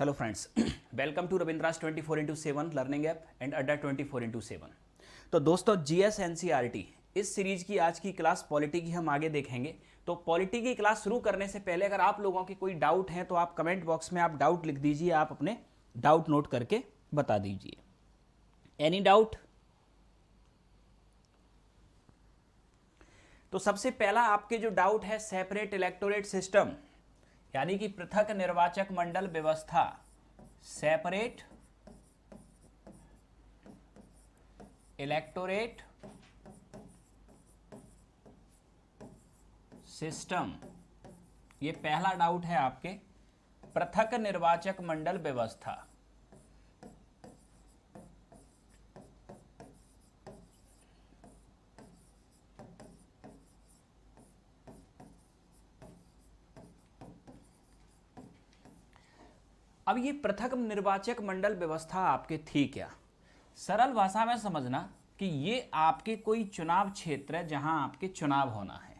Hello friends, welcome to Ravindra's 24x7 learning app and Adda 24x7। तो दोस्तों, GS NCERT इस series की आज की क्लास पॉलिटी की हम आगे देखेंगे। तो पॉलिटी की क्लास शुरू करने से पहले अगर आप लोगों के कोई डाउट हैं तो आप कमेंट बॉक्स में आप डाउट लिख दीजिए, आप अपने डाउट नोट करके बता दीजिए। Any doubt? तो सबसे पहला आपके जो डाउट है, सेपरेट इलेक्टोरेट सिस्टम यानी कि पृथक निर्वाचक मंडल व्यवस्था, सेपरेट इलेक्टोरेट सिस्टम, ये पहला डाउट है आपके, पृथक निर्वाचक मंडल व्यवस्था। अब ये पृथक निर्वाचक मंडल व्यवस्था आपके थी क्या? सरल भाषा में समझना कि ये आपके कोई चुनाव क्षेत्र है जहां आपके चुनाव होना है।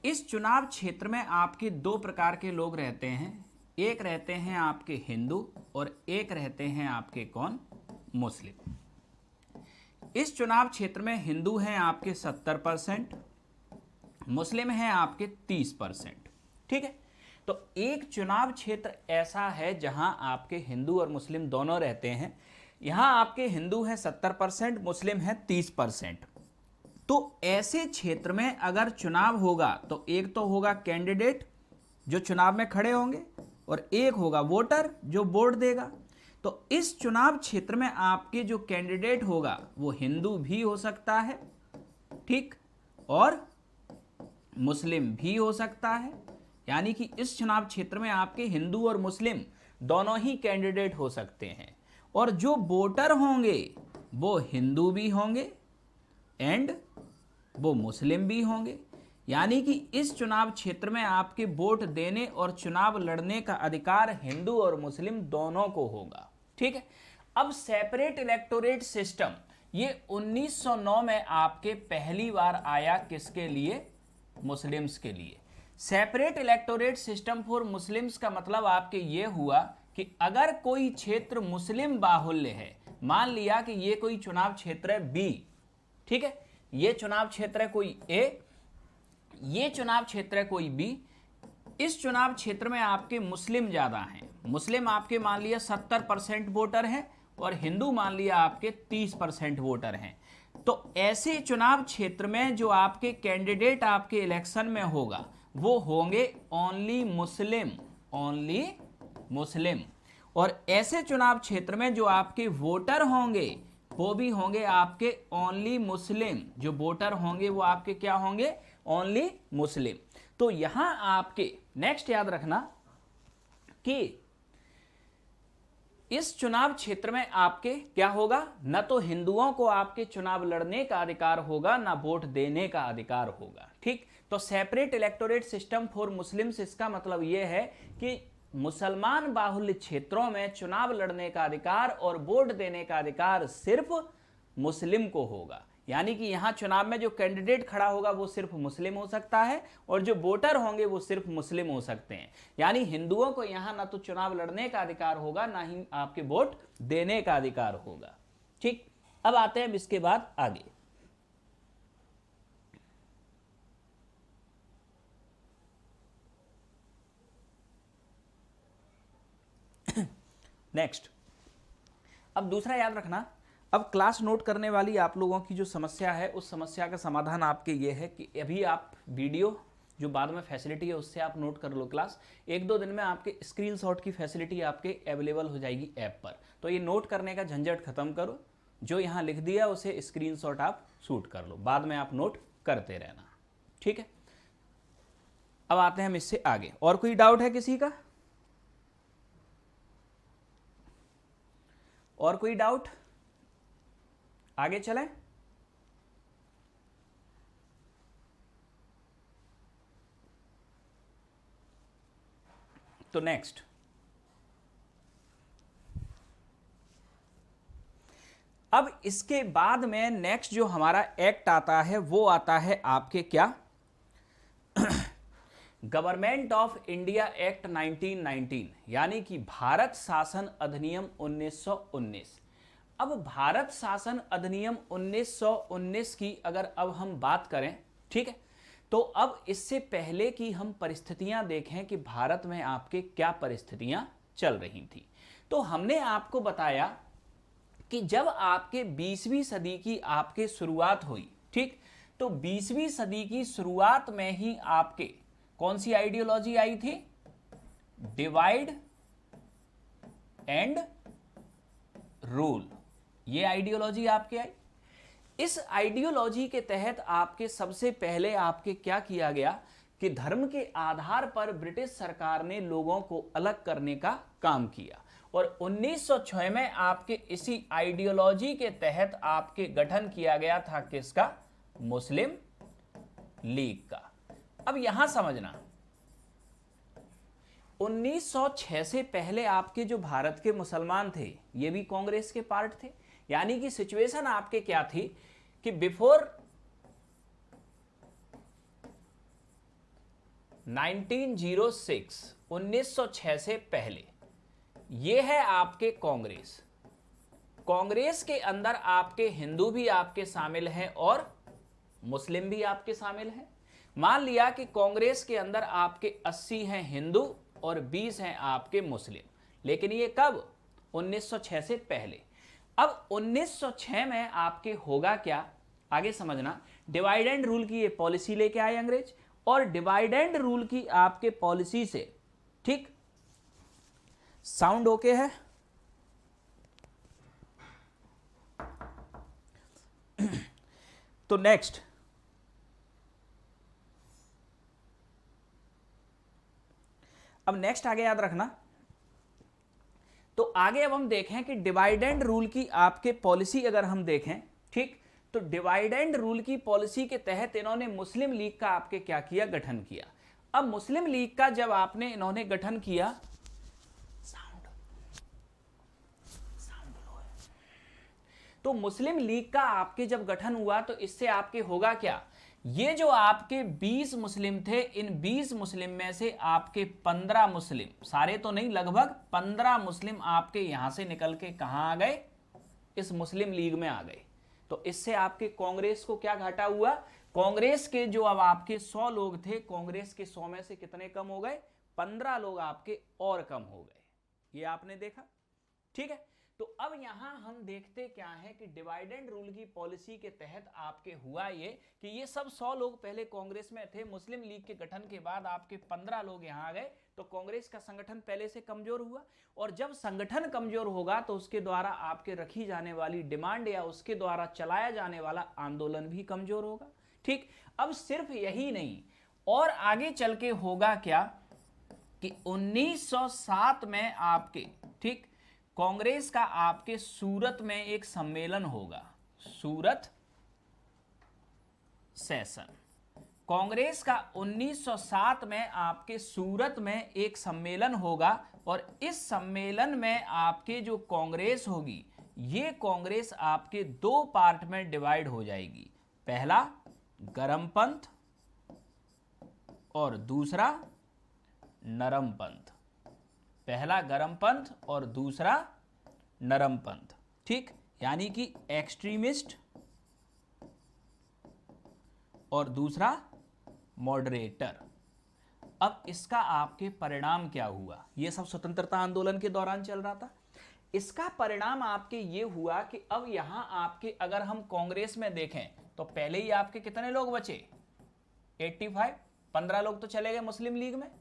इस चुनाव क्षेत्र में आपके दो प्रकार के लोग रहते हैं, एक रहते हैं आपके हिंदू और एक रहते हैं आपके कौन? मुस्लिम। इस चुनाव क्षेत्र में हिंदू हैं आपके 70%, मुस्लिम हैं आपके 30%। ठीक है, तो एक चुनाव क्षेत्र ऐसा है जहां आपके हिंदू और मुस्लिम दोनों रहते हैं। यहां आपके हिंदू हैं 70%, मुस्लिम हैं 30%। तो ऐसे क्षेत्र में अगर चुनाव होगा तो एक तो होगा कैंडिडेट जो चुनाव में खड़े होंगे और एक होगा वोटर जो वोट देगा। तो इस चुनाव क्षेत्र में आपके जो कैंडिडेट होगा वो हिंदू भी हो सकता है, ठीक, और मुस्लिम भी हो सकता है। यानी कि इस चुनाव क्षेत्र में आपके हिंदू और मुस्लिम दोनों ही कैंडिडेट हो सकते हैं, और जो वोटर होंगे वो हिंदू भी होंगे एंड वो मुस्लिम भी होंगे। यानी कि इस चुनाव क्षेत्र में आपके वोट देने और चुनाव लड़ने का अधिकार हिंदू और मुस्लिम दोनों को होगा। ठीक है, अब सेपरेट इलेक्टोरेट सिस्टम ये 1909 में आपके पहली बार आया, किसके लिए? मुस्लिम्स के लिए। Separate electorate system for Muslims का मतलब आपके ये हुआ कि अगर कोई क्षेत्र मुस्लिम बाहुल्य है, मान लिया कि ये कोई चुनाव क्षेत्र है बी, ठीक है, ये चुनाव क्षेत्र है कोई ए, ये चुनाव क्षेत्र है कोई बी। इस चुनाव क्षेत्र में आपके मुस्लिम ज्यादा हैं, मुस्लिम आपके मान लिया 70% वोटर हैं और हिंदू मान लिया आपके 30% वोटर हैं। तो ऐसे चुनाव क्षेत्र में जो आपके कैंडिडेट आपके इलेक्शन में होगा वो होंगे ओनली मुस्लिम, ओनली मुस्लिम। और ऐसे चुनाव क्षेत्र में जो आपके वोटर होंगे वो भी होंगे आपके ओनली मुस्लिम, जो वोटर होंगे वो आपके क्या होंगे? Only Muslim. तो यहां आपके नेक्स्ट याद रखना कि इस चुनाव क्षेत्र में आपके क्या होगा? न तो हिंदुओं को आपके चुनाव लड़ने का अधिकार होगा, ना वोट देने का अधिकार होगा। ठीक, तो separate electorate system for Muslims, इसका मतलब यह है कि मुसलमान बाहुल्य क्षेत्रों में चुनाव लड़ने का अधिकार और वोट देने का अधिकार सिर्फ मुस्लिम को होगा। यानी कि यहां चुनाव में जो कैंडिडेट खड़ा होगा वो सिर्फ मुस्लिम हो सकता है और जो वोटर होंगे वो सिर्फ मुस्लिम हो सकते हैं। यानी हिंदुओं को यहां ना तो चुनाव लड़ने का अधिकार होगा, ना ही आपके वोट देने का अधिकार होगा। ठीक, अब आते हैं इसके बाद आगे। नेक्स्ट, अब दूसरा याद रखना, अब क्लास नोट करने वाली आप लोगों की जो समस्या है उस समस्या का समाधान आपके ये है कि अभी आप वीडियो जो बाद में फैसिलिटी है उससे आप नोट कर लो क्लास। एक दो दिन में आपके स्क्रीनशॉट की फैसिलिटी आपके अवेलेबल हो जाएगी ऐप पर। तो ये नोट करने का झंझट खत्म करो, जो यहाँ लिख दिया उसे स्क्रीनशॉट आप शूट कर लो, बाद में आप नोट करते रहना। ठीक है, अब आते हैं हम इससे आगे। और कोई डाउट है किसी का? और कोई डाउट? आगे चलें? तो नेक्स्ट, अब इसके बाद में नेक्स्ट जो हमारा एक्ट आता है वो आता है आपके क्या? गवर्नमेंट ऑफ इंडिया एक्ट 1919 यानी कि भारत शासन अधिनियम 1919। अब भारत शासन अधिनियम 1919 की अगर अब हम बात करें, ठीक है, तो अब इससे पहले की हम परिस्थितियां देखें कि भारत में आपके क्या परिस्थितियां चल रही थी। तो हमने आपको बताया कि जब आपके 20वीं सदी की आपके शुरुआत हुई, ठीक, तो 20वीं सदी की शुरुआत में ही आपके कौन सी आइडियोलॉजी आई थी? डिवाइड एंड रूल, ये आइडियोलॉजी आपके आई। इस आइडियोलॉजी के तहत आपके सबसे पहले आपके क्या किया गया कि धर्म के आधार पर ब्रिटिश सरकार ने लोगों को अलग करने का काम किया और 1906 में आपके इसी आइडियोलॉजी के तहत आपके गठन किया गया था किसका? मुस्लिम लीग का। अब यहां समझना, 1906 से पहले आपके जो भारत के मुसलमान थे ये भी कांग्रेस के पार्ट थे। यानी कि सिचुएशन आपके क्या थी कि बिफोर 1906 से पहले ये है आपके कांग्रेस। कांग्रेस के अंदर आपके हिंदू भी आपके शामिल हैं और मुस्लिम भी आपके शामिल हैं। मान लिया कि कांग्रेस के अंदर आपके 80 हैं हिंदू और 20 हैं आपके मुस्लिम, लेकिन ये कब? 1906 से पहले। अब 1906 में आपके होगा क्या, आगे समझना। डिवाइड एंड रूल की ये पॉलिसी लेके आए अंग्रेज और डिवाइड एंड रूल की आपके पॉलिसी से, ठीक, साउंड ओके है? तो नेक्स्ट, अब नेक्स्ट आगे याद रखना। तो आगे अब हम देखें कि डिवाइड एंड रूल की आपके पॉलिसी अगर हम देखें, ठीक, तो डिवाइड एंड रूल की पॉलिसी के तहत इन्होंने मुस्लिम लीग का आपके क्या किया? गठन किया। अब मुस्लिम लीग का जब आपने इन्होंने गठन किया, तो मुस्लिम लीग का आपके जब गठन हुआ तो इससे आपके होगा क्या? ये जो आपके 20 मुस्लिम थे, इन 20 मुस्लिम में से आपके 15 मुस्लिम, सारे तो नहीं, लगभग 15 मुस्लिम आपके यहां से निकल के कहां आ गए? इस मुस्लिम लीग में आ गए। तो इससे आपके कांग्रेस को क्या घाटा हुआ? कांग्रेस के जो अब आपके 100 लोग थे, कांग्रेस के 100 में से कितने कम हो गए? 15 लोग आपके और कम हो गए। ये आपने देखा, ठीक है। तो अब यहां हम देखते क्या है कि डिवाइड एंड रूल की पॉलिसी के तहत आपके हुआ ये कि ये सब 100 लोग पहले कांग्रेस में थे, मुस्लिम लीग के गठन के बाद आपके 15 लोग यहां आ गए, तो कांग्रेस का संगठन पहले से कमजोर हुआ। और जब संगठन कमजोर होगा तो उसके द्वारा आपके रखी जाने वाली डिमांड या उसके द्वारा चलाया जाने वाला आंदोलन भी कमजोर होगा, ठीक। अब सिर्फ यही नहीं, और आगे चल के होगा क्या कि 1907 में आपके, ठीक, कांग्रेस का आपके सूरत में एक सम्मेलन होगा, सूरत सेशन। कांग्रेस का 1907 में आपके सूरत में एक सम्मेलन होगा और इस सम्मेलन में आपके जो कांग्रेस होगी, ये कांग्रेस आपके 2 पार्ट में डिवाइड हो जाएगी। पहला गरमपंथ और दूसरा नरमपंथ। पहला गरमपंथ और दूसरा नरमपंथ, ठीक, यानी कि एक्सट्रीमिस्ट और दूसरा मॉडरेटर। अब इसका आपके परिणाम क्या हुआ? ये सब स्वतंत्रता आंदोलन के दौरान चल रहा था। इसका परिणाम आपके ये हुआ कि अब यहां आपके अगर हम कांग्रेस में देखें तो पहले ही आपके कितने लोग बचे? 85, 15 लोग तो चले गए मुस्लिम लीग में।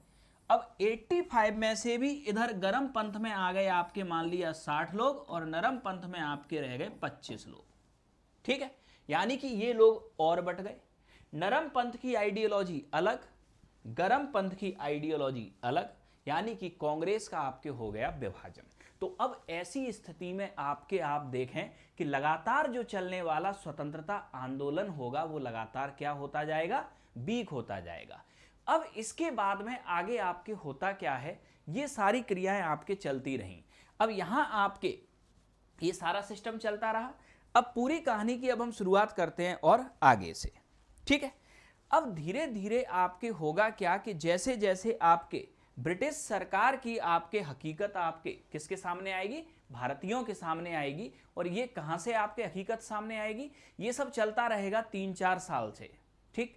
अब 85 में से भी इधर गरम पंथ में आ गए आपके मान लिया 60 लोग और नरम पंथ में आपके रह गए 25 लोग, ठीक है। यानी कि ये लोग और बट गए। नरम पंथ की आइडियोलॉजी अलग, गरम पंथ की आइडियोलॉजी अलग, यानी कि कांग्रेस का आपके हो गया विभाजन। तो अब ऐसी स्थिति में आपके आप देखें कि लगातार जो चलने वाला स्वतंत्रता आंदोलन होगा वो लगातार क्या होता जाएगा? वीक होता जाएगा। अब इसके बाद में आगे आपके होता क्या है? ये सारी क्रियाएं आपके चलती रहीं। अब यहां आपके ये सारा सिस्टम चलता रहा। अब पूरी कहानी की अब हम शुरुआत करते हैं और आगे से, ठीक है। अब धीरे धीरे आपके होगा क्या कि जैसे जैसे आपके ब्रिटिश सरकार की आपके हकीकत आपके किसके सामने आएगी, भारतीयों के सामने आएगी। और ये कहां से आपके हकीकत सामने आएगी, ये सब चलता रहेगा 3-4 साल से। ठीक,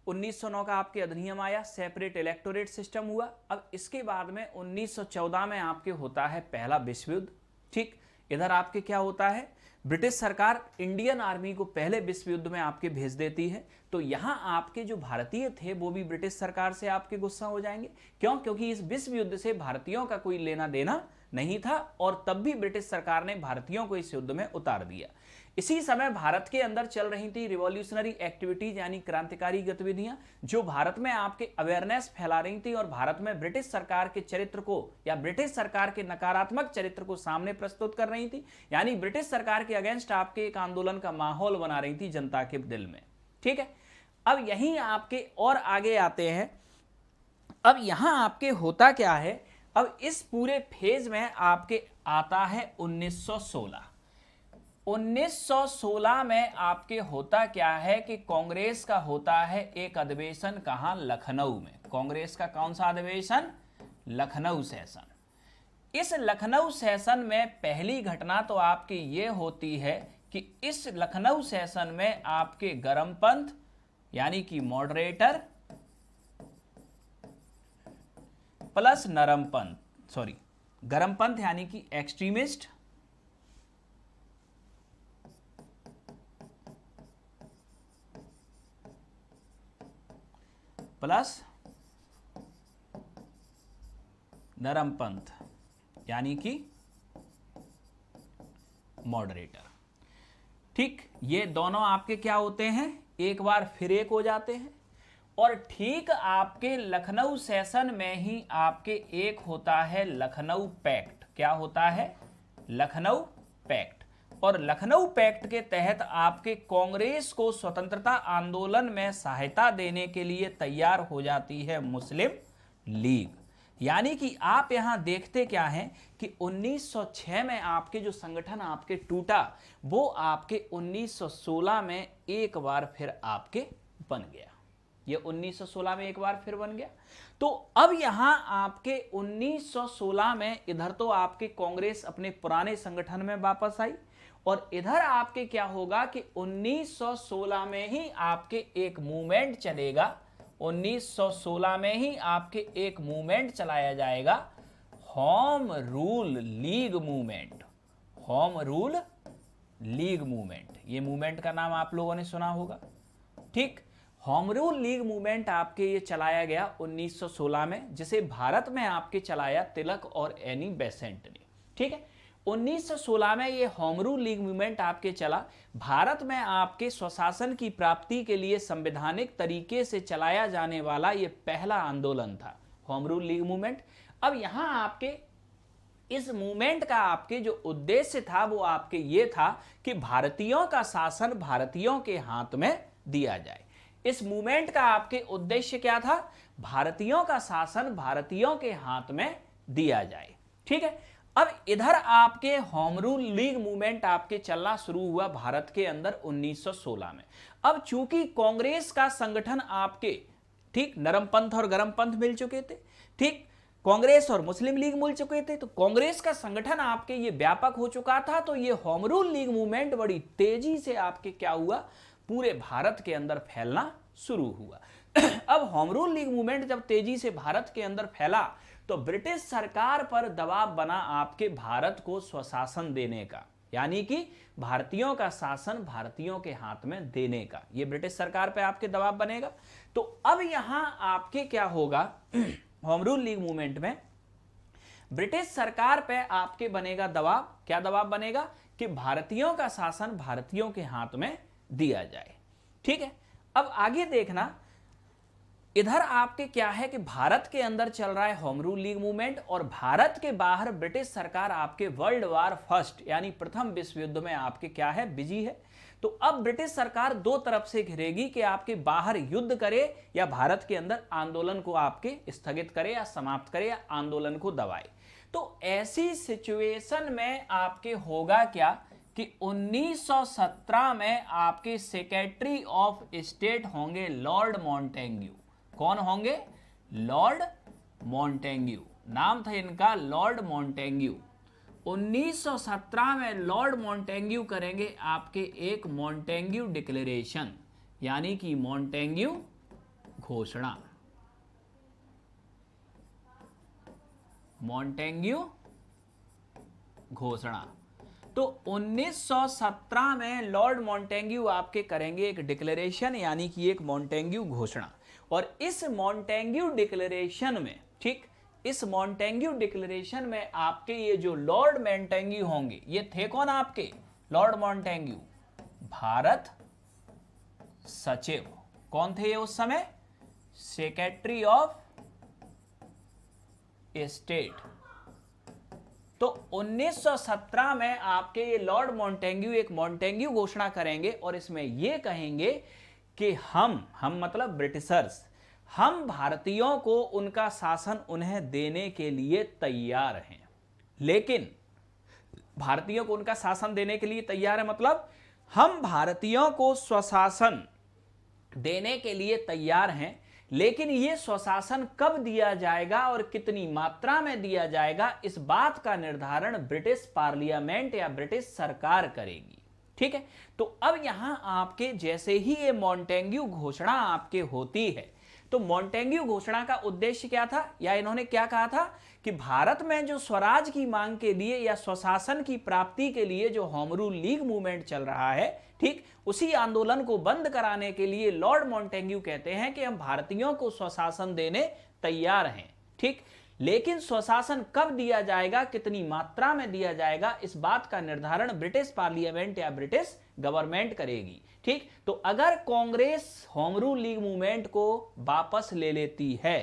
1909 का आपके अधिनियम आया, सेपरेट इलेक्टोरेट सिस्टम हुआ। अब इसके बाद में 1914 में आपके होता है पहला विश्व युद्ध। ठीक, इधर आपके क्या होता है, ब्रिटिश सरकार इंडियन आर्मी को पहले विश्व युद्ध में आपके भेज देती है। तो यहां आपके जो भारतीय थे वो भी ब्रिटिश सरकार से आपके गुस्सा हो जाएंगे। क्यों? क्योंकि इस विश्व युद्ध से भारतीयों का कोई लेना देना नहीं था और तब भी ब्रिटिश सरकार ने भारतीयों को इस युद्ध में उतार दिया। इसी समय भारत के अंदर चल रही थी रिवॉल्यूशनरी एक्टिविटीज यानी क्रांतिकारी गतिविधियां, जो भारत में आपके अवेयरनेस फैला रही थी और भारत में ब्रिटिश सरकार के चरित्र को या ब्रिटिश सरकार के नकारात्मक चरित्र को सामने प्रस्तुत कर रही थी। यानी ब्रिटिश सरकार के अगेंस्ट आपके एक आंदोलन का माहौल बना रही थी जनता के दिल में। ठीक है, अब यहीं आपके और आगे आते हैं। अब यहां आपके होता क्या है, अब इस पूरे फेज में आपके आता है 1916। 1916 में आपके होता क्या है कि कांग्रेस का होता है एक अधिवेशन, कहां, लखनऊ में। कांग्रेस का कौन सा अधिवेशन, लखनऊ सेशन। इस लखनऊ सेशन में पहली घटना तो आपकी ये होती है कि इस लखनऊ सेशन में आपके गरमपंथ यानी कि मॉडरेटर प्लस नरमपंथ, सॉरी गरमपंथ यानी कि एक्सट्रीमिस्ट प्लस नरमपंथ यानी कि मॉडरेटर। ठीक, ये दोनों आपके क्या होते हैं, एक बार फिर एक हो जाते हैं। और ठीक आपके लखनऊ सेशन में ही आपके एक होता है लखनऊ पैक्ट। क्या होता है, लखनऊ पैक्ट। और लखनऊ पैक्ट के तहत आपके कांग्रेस को स्वतंत्रता आंदोलन में सहायता देने के लिए तैयार हो जाती है मुस्लिम लीग। यानी कि आप यहां देखते क्या हैं कि 1906 में आपके जो संगठन आपके टूटा वो आपके 1916 में एक बार फिर आपके बन गया। ये 1916 में एक बार फिर बन गया। तो अब यहां आपके 1916 में इधर तो आपके कांग्रेस अपने पुराने संगठन में वापस आई और इधर आपके क्या होगा कि 1916 में ही आपके एक मूवमेंट चलेगा। 1916 में ही आपके एक मूवमेंट चलाया जाएगा, home rule league movement. Home rule league movement, ये मूवमेंट का नाम आप लोगों ने सुना होगा। ठीक, होम रूल लीग मूवमेंट आपके ये चलाया गया 1916 में, जिसे भारत में आपके चलाया तिलक और एनी बेसेंट ने। ठीक है, 1916 में ये होम रूल लीग मूवमेंट आपके चला। भारत में आपके स्वशासन की प्राप्ति के लिए संवैधानिक तरीके से चलाया जाने वाला ये पहला आंदोलन था, होम रूल लीग मूवमेंट। अब यहां आपके इस मूवमेंट का आपके जो उद्देश्य था वो आपके ये था कि भारतीयों का शासन भारतीयों के हाथ में दिया जाए। इस मूवमेंट का आपके उद्देश्य क्या था, भारतीयों का शासन भारतीयों के हाथ में दिया जाए। ठीक है, अब इधर आपके होम रूल लीग मूवमेंट आपके चलना शुरू हुआ भारत के अंदर 1916 में। अब चूंकि कांग्रेस का संगठन आपके ठीक नरमपंथ और गरमपंथ मिल चुके थे, ठीक कांग्रेस और मुस्लिम लीग मिल चुके थे, तो कांग्रेस का संगठन आपके ये व्यापक हो चुका था। तो ये होम रूल लीग मूवमेंट बड़ी तेजी से आपके क्या हुआ, पूरे भारत के अंदर फैलना शुरू हुआ। अब होम रूल लीग मूवमेंट जब तेजी से भारत के अंदर फैला तो ब्रिटिश सरकार पर दबाव बना आपके भारत को स्वशासन देने का, यानी कि भारतीयों का शासन भारतीयों के हाथ में देने का, ये ब्रिटिश सरकार पे आपके दबाव बनेगा। तो अब यहां आपके क्या होगा, होम रूल लीग मूवमेंट में ब्रिटिश सरकार पे आपके बनेगा दबाव। क्या दबाव बनेगा कि भारतीयों का शासन भारतीयों के हाथ में दिया जाए। ठीक है, अब आगे देखना, इधर आपके क्या है कि भारत के अंदर चल रहा है होम रूल लीग मूवमेंट और भारत के बाहर ब्रिटिश सरकार आपके वर्ल्ड वार फर्स्ट यानी प्रथम विश्व युद्ध में आपके क्या है, बिजी है। तो अब ब्रिटिश सरकार दो तरफ से घिरेगी कि आपके बाहर युद्ध करे या भारत के अंदर आंदोलन को आपके स्थगित करे या समाप्त करे या आंदोलन को दबाए। तो ऐसी सिचुएशन में आपके होगा क्या कि 1917 में आपके सेक्रेटरी ऑफ स्टेट होंगे लॉर्ड मॉन्टेग्यू। कौन होंगे? लॉर्ड मॉन्टेग्यू, नाम था इनका लॉर्ड मॉन्टेग्यू। 1917 में लॉर्ड मॉन्टेग्यू करेंगे आपके एक मॉन्टेग्यू डिक्लेरेशन, यानी कि मॉन्टेग्यू घोषणा। मॉन्टेग्यू घोषणा। तो 1917 में लॉर्ड मॉन्टेग्यू आपके करेंगे एक डिक्लेरेशन, यानी कि एक मॉन्टेग्यू घोषणा। और इस मॉन्टेग्यू डिक्लेरेशन में, ठीक, इस मॉन्टेग्यू डिक्लेरेशन में आपके ये जो लॉर्ड मॉन्टेग्यू होंगे, ये थे कौन आपके? लॉर्ड मॉन्टेग्यू भारत सचिव। कौन थे ये उस समय? Secretary of state. तो 1917 में आपके ये लॉर्ड मॉन्टेग्यू एक मॉन्टेग्यू घोषणा करेंगे और इसमें ये कहेंगे कि हम मतलब ब्रिटिशर्स, हम भारतीयों को उनका शासन उन्हें देने के लिए तैयार हैं। लेकिन भारतीयों को उनका शासन देने के लिए तैयार है मतलब हम भारतीयों को स्वशासन देने के लिए तैयार हैं, लेकिन ये स्वशासन कब दिया जाएगा और कितनी मात्रा में दिया जाएगा, इस बात का निर्धारण ब्रिटिश पार्लियामेंट या ब्रिटिश सरकार करेगी। ठीक है, तो अब यहां आपके जैसे ही ये मॉन्टेग्यू घोषणा आपके होती है, तो मॉन्टेग्यू घोषणा का उद्देश्य क्या था, या इन्होंने क्या कहा था कि भारत में जो स्वराज की मांग के लिए या स्वशासन की प्राप्ति के लिए जो होम रूल लीग मूवमेंट चल रहा है, ठीक, उसी आंदोलन को बंद कराने के लिए लॉर्ड मॉन्टेग्यू कहते हैं कि हम भारतीयों को स्वशासन देने तैयार हैं। ठीक, लेकिन स्वशासन कब दिया जाएगा, कितनी मात्रा में दिया जाएगा, इस बात का निर्धारण ब्रिटिश पार्लियामेंट या ब्रिटिश गवर्नमेंट करेगी। ठीक, तो अगर Congress home rule league movement को वापस ले लेती है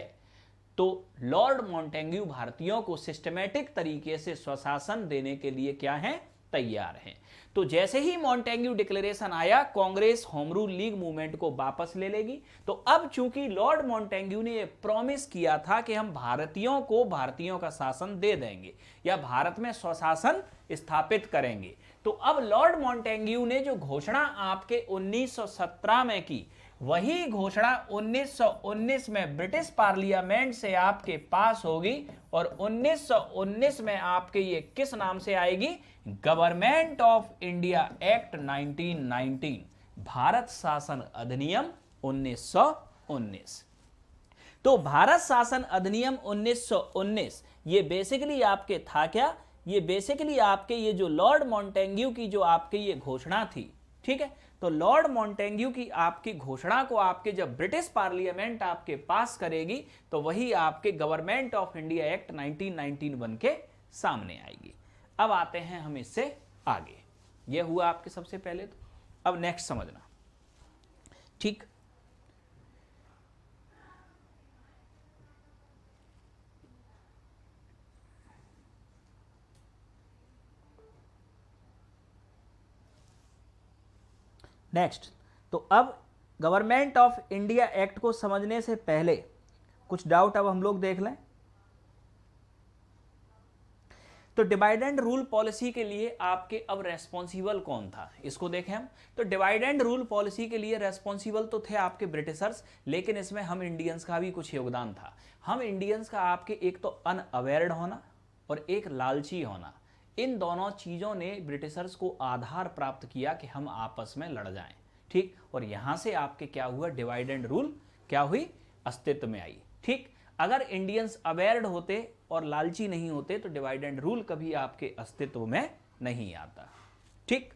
तो लॉर्ड मॉन्टेग्यू भारतीयों को सिस्टमैटिक तरीके से स्वशासन देने के लिए क्या है? तैयार हैं। तो जैसे ही मॉन्टेग्यू डिक्लेरेशन आया, Congress home rule league movement को वापस ले लेगी। तो अब चूंकि लॉर्ड मॉन्टेग्यू ने यह प्रॉमिस किया था कि हम भारतीयों को भारतीयों का शासन दे देंगे या भारत में स्वशासन स्थापित करेंगे, तो अब लॉर्ड मॉन्टेग्यू ने जो घोषणा आपके 1917 में की, वही घोषणा 1919 में ब्रिटिश पार्लियामेंट से आपके पास होगी और 1919 में आपके ये किस नाम से आएगी? Government of India act 1919, Bharat शासन अधिनियम 1919। तो भारत शासन अधिनियम 1919 ये बेसिकली आपके था क्या? ये बेसिकली आपके ये जो लॉर्ड मॉन्टेग्यू की जो आपके ये घोषणा थी। ठीक है, तो लॉर्ड मॉन्टेग्यू की आपकी घोषणा को आपके जब ब्रिटिश पार्लियामेंट आपके पास करेगी तो वही आपके गवर्नमेंट ऑफ इंडिया एक्ट 1919 बन के सामने आएगी। अब आते हैं हम इससे आगे। ये हुआ आपके सबसे पहले। तो अब नेक्स्ट समझना। ठीक, नेक्स्ट, तो अब गवर्नमेंट ऑफ इंडिया एक्ट को समझने से पहले कुछ डाउट अब हम लोग देख लें। तो डिवाइड एंड रूल पॉलिसी के लिए आपके अब रेस्पॉन्सिबल कौन था, इसको देखें हम। तो डिवाइड एंड रूल पॉलिसी के लिए रेस्पॉन्सिबल तो थे आपके ब्रिटिशर्स, लेकिन इसमें हम इंडियंस का भी कुछ योगदान था। हम इंडियंस का आपके एक तो अनअवेयर्ड होना और एक लालची होना, इन दोनों चीज़ों ने ब्रिटिशर्स को आधार प्राप्त किया कि हम आपस में लड़ जाएं। ठीक, और यहां से आपके क्या हुआ? डिवाइड एंड रूल क्या हुई? अस्तित्व में आई। ठीक, अगर इंडियंस अवेयर्ड होते और लालची नहीं होते तो डिवाइड एंड रूल कभी आपके अस्तित्व में नहीं आता। ठीक,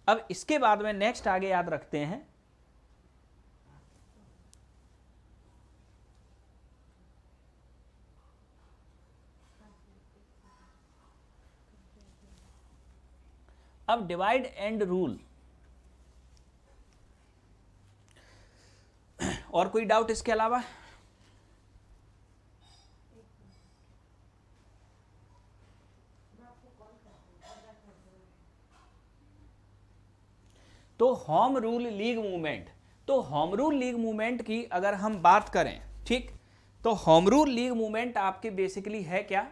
अब इसके बाद में नेक्स्ट आगे याद रखते हैं। अब डिवाइड एंड रूल, और कोई डाउट इसके अलावा? तो होम रूल लीग मूवमेंट, तो होम रूल लीग मूवमेंट की अगर हम बात करें, ठीक, तो होम रूल लीग मूवमेंट आपके बेसिकली है क्या?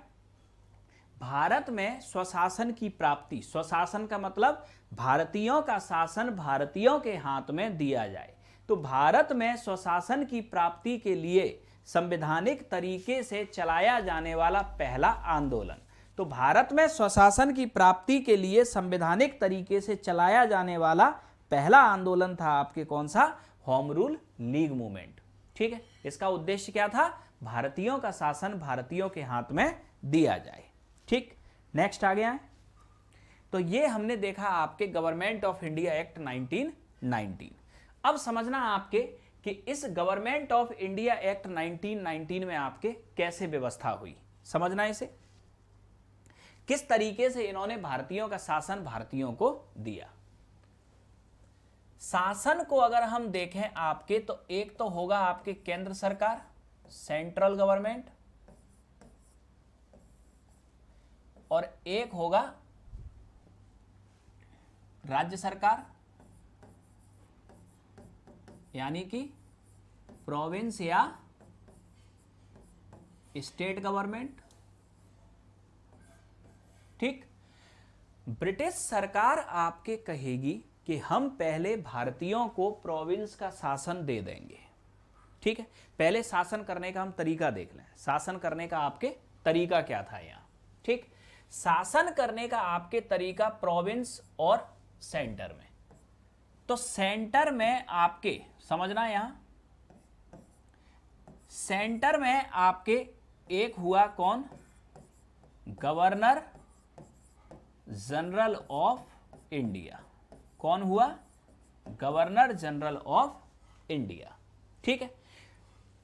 भारत में स्वशासन की प्राप्ति, स्वशासन का मतलब भारतीयों का शासन भारतीयों के हाथ में दिया जाए। तो भारत में स्वशासन की प्राप्ति के लिए संवैधानिक तरीके से चलाया जाने वाला पहला आंदोलन, तो भारत में स्वशासन की प्राप्ति के लिए संवैधानिक तरीके से चलाया जाने वाला पहला आंदोलन था आपके कौन सा? Home rule league movement. ठीक है, इसका उद्देश्य क्या था? भारतीयों का शासन भारतीयों के हाथ में दिया जाए। ठीक, नेक्स्ट आ गया है। तो ये हमने देखा आपके गवर्नमेंट ऑफ इंडिया एक्ट 1919। अब समझना आपके कि इस गवर्नमेंट ऑफ इंडिया एक्ट 1919 में आपके कैसे व्यवस्था हुई, समझना इसे, किस तरीके से इन्होंने भारतीयों का शासन भारतीयों को दिया। शासन को अगर हम देखें आपके, तो एक तो होगा आपके केंद्र सरकार, सेंट्रल गवर्नमेंट, और एक होगा राज्य सरकार, यानी कि प्रोविंस या स्टेट गवर्नमेंट। ठीक, ब्रिटिश सरकार आपके कहेगी कि हम पहले भारतीयों को प्रोविंस का शासन दे देंगे। ठीक है, पहले शासन करने का हम तरीका देख लें, शासन करने का आपके तरीका क्या था यहां। ठीक, शासन करने का आपके तरीका प्रोविंस और सेंटर में। तो सेंटर में आपके समझना, यहां सेंटर में आपके एक हुआ कौन? Governor general of India. कौन हुआ? Governor general of India. ठीक है,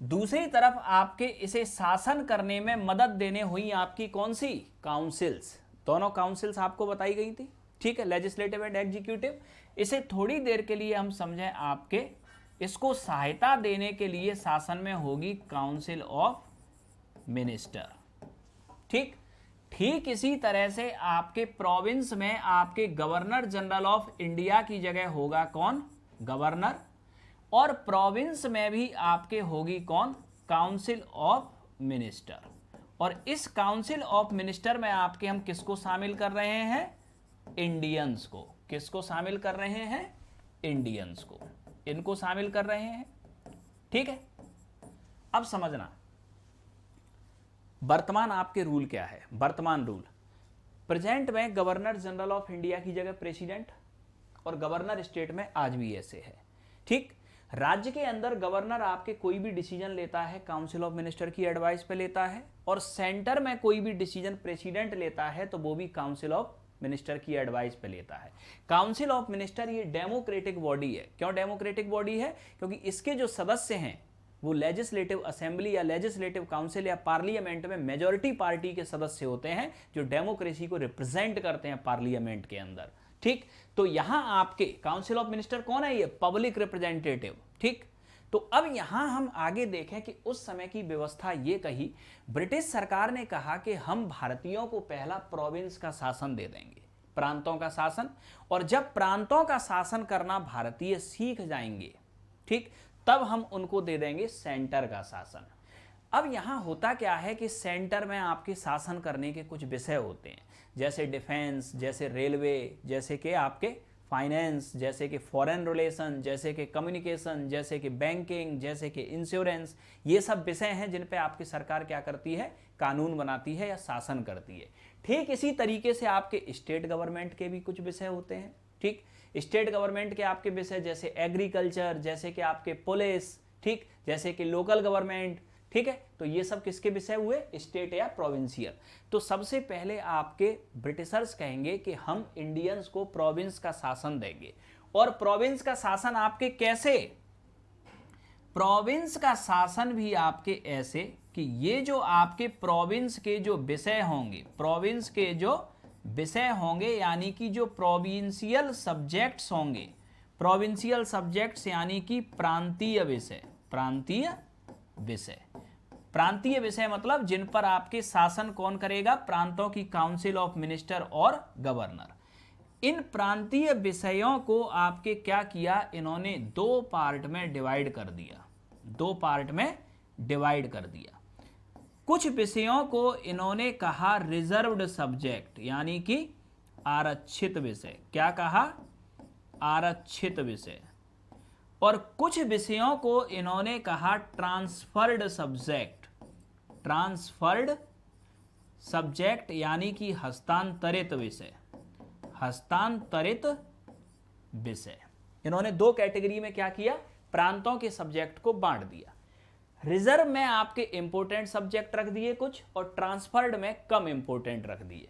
दूसरी तरफ आपके इसे शासन करने में मदद देने हुई आपकी कौन सी? काउंसिल्स। दोनों काउंसिल्स आपको बताई गई थी। ठीक है, लेजिस्लेटिव एंड एग्जीक्यूटिव। इसे थोड़ी देर के लिए हम समझें आपके, इसको सहायता देने के लिए शासन में होगी काउंसिल ऑफ मिनिस्टर। ठीक, ठीक इसी तरह से आपके प्रोविंस में आपके गवर्नर जनरल ऑफ इंडिया की जगह होगा कौन? गवर्नर। और प्रोविंस में भी आपके होगी कौन? Council of minister. और इस काउंसिल ऑफ मिनिस्टर में आपके हम किसको शामिल कर रहे हैं? इंडियंस को। किसको शामिल कर रहे हैं? इंडियंस को, इनको शामिल कर रहे हैं। ठीक है, अब समझना वर्तमान आपके रूल क्या है। वर्तमान रूल, प्रेजेंट में गवर्नर जनरल ऑफ इंडिया की जगह प्रेसिडेंट, और गवर्नर स्टेट में आज भी ऐसे है। ठीक, राज्य के अंदर गवर्नर आपके कोई भी डिसीजन लेता है काउंसिल ऑफ मिनिस्टर की एडवाइस पे लेता है, और सेंटर में कोई भी डिसीजन प्रेसिडेंट लेता है तो वो भी काउंसिल ऑफ मिनिस्टर की एडवाइस पे लेता है। काउंसिल ऑफ मिनिस्टर ये डेमोक्रेटिक बॉडी है। क्यों डेमोक्रेटिक बॉडी है? क्योंकि इसके जो सदस्य हैं वो लेजिस्लेटिव असेंबली या लेजिस्लेटिव काउंसिल या पार्लियामेंट में मेजॉरिटी पार्टी के सदस्य होते हैं, जो डेमोक्रेसी को रिप्रेजेंट करते हैं पार्लियामेंट के अंदर। ठीक, तो यहां आपके काउंसिल ऑफ मिनिस्टर कौन है? ये पब्लिक रिप्रेजेंटेटिव। ठीक, तो अब यहां हम आगे देखें कि उस समय की व्यवस्था ये कही, ब्रिटिश सरकार ने कहा कि हम भारतीयों को पहला प्रोविंस का शासन दे देंगे, प्रांतों का शासन, और जब प्रांतों का शासन करना भारतीय सीख जाएंगे, ठीक, तब हम उनको दे देंगे सेंटर का शासन। अब यहां होता क्या है कि सेंटर में आपके शासन करने के कुछ विषय होते हैं, जैसे डिफेंस, जैसे रेलवे, जैसे कि आपके फाइनेंस, जैसे कि फॉरेन रिलेशन, जैसे कि कम्युनिकेशन, जैसे कि बैंकिंग, जैसे कि इंश्योरेंस। ये सब विषय हैं जिन पे आपकी सरकार क्या करती है? कानून बनाती है या शासन करती है। ठीक इसी तरीके से आपके स्टेट गवर्नमेंट के भी कुछ विषय होते हैं। ठीक, स्टेट गवर्नमेंट के आपके विषय जैसे एग्रीकल्चर, जैसे कि आपके पुलिस, ठीक, जैसे कि लोकल गवर्नमेंट। ठीक है, तो ये सब किसके विषय हुए? स्टेट या प्रोविंशियल। तो सबसे पहले आपके ब्रिटिशर्स कहेंगे कि हम इंडियंस को प्रोविंस का शासन देंगे। और प्रोविंस का शासन आपके कैसे? प्रोविंस का शासन भी आपके ऐसे कि ये जो आपके प्रोविंस के जो विषय होंगे, प्रोविंस के जो विषय होंगे, यानी कि जो प्रोविंशियल सब्जेक्ट्स होंगे, प्रोविंशियल सब्जेक्ट्स यानी कि प्रांतीय विषय, प्रांतीय विषय, प्रांतीय विषय मतलब जिन पर आपके शासन कौन करेगा? प्रांतों की काउंसिल ऑफ मिनिस्टर और गवर्नर। इन प्रांतीय विषयों को आपके क्या किया? इन्होंने दो पार्ट में डिवाइड कर दिया, दो पार्ट में डिवाइड कर दिया। कुछ विषयों को इन्होंने कहा रिजर्व्ड सब्जेक्ट, यानी कि आरक्षित विषय। क्या कहा? आरक्षित विषय। और कुछ विषयों को इन्होंने कहा ट्रांसफर्ड सब्जेक्ट। ट्रांसफर्ड सब्जेक्ट यानी कि हस्तांतरित विषय। हस्तांतरित विषय। इन्होंने दो कैटेगरी में क्या किया? प्रांतों के सब्जेक्ट को बांट दिया। रिजर्व में आपके इंपोर्टेंट सब्जेक्ट रख दिए कुछ, और ट्रांसफर्ड में कम इंपोर्टेंट रख दिए।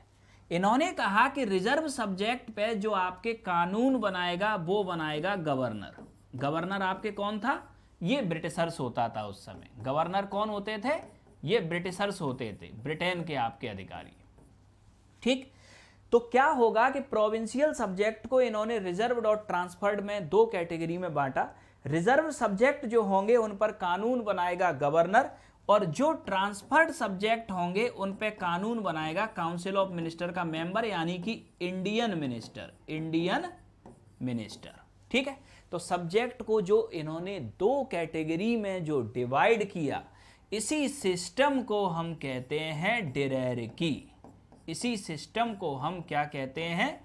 इन्होंने कहा कि रिजर्व सब्जेक्ट पे जो आपके कानून बनाएगा वो बनाएगा गवर्नर। गवर्नर आपके कौन था? ये ब्रिटिशर्स होता था उस समय। गवर्नर कौन होते थे? ये ब्रिटिशर्स होते थे, ब्रिटेन के आपके अधिकारी। ठीक, तो क्या होगा कि प्रोविंशियल सब्जेक्ट को इन्होंने रिजर्व्ड और ट्रांसफर्ड में दो कैटेगरी में बांटा। रिजर्व सब्जेक्ट जो होंगे उन पर कानून बनाएगा गवर्नर, और जो ट्रांसफर्ड सब्जेक्ट होंगे उन पे कानून बनाएगा काउंसिल ऑफ मिनिस्टर का मेंबर, यानी कि इंडियन मिनिस्टर। Indian minister. ठीक है, तो सब्जेक्ट को जो इन्होंने दो कैटेगरी में जो डिवाइड किया, इसी सिस्टम को हम कहते हैं डिरेरकी। इसी सिस्टम को हम क्या कहते हैं?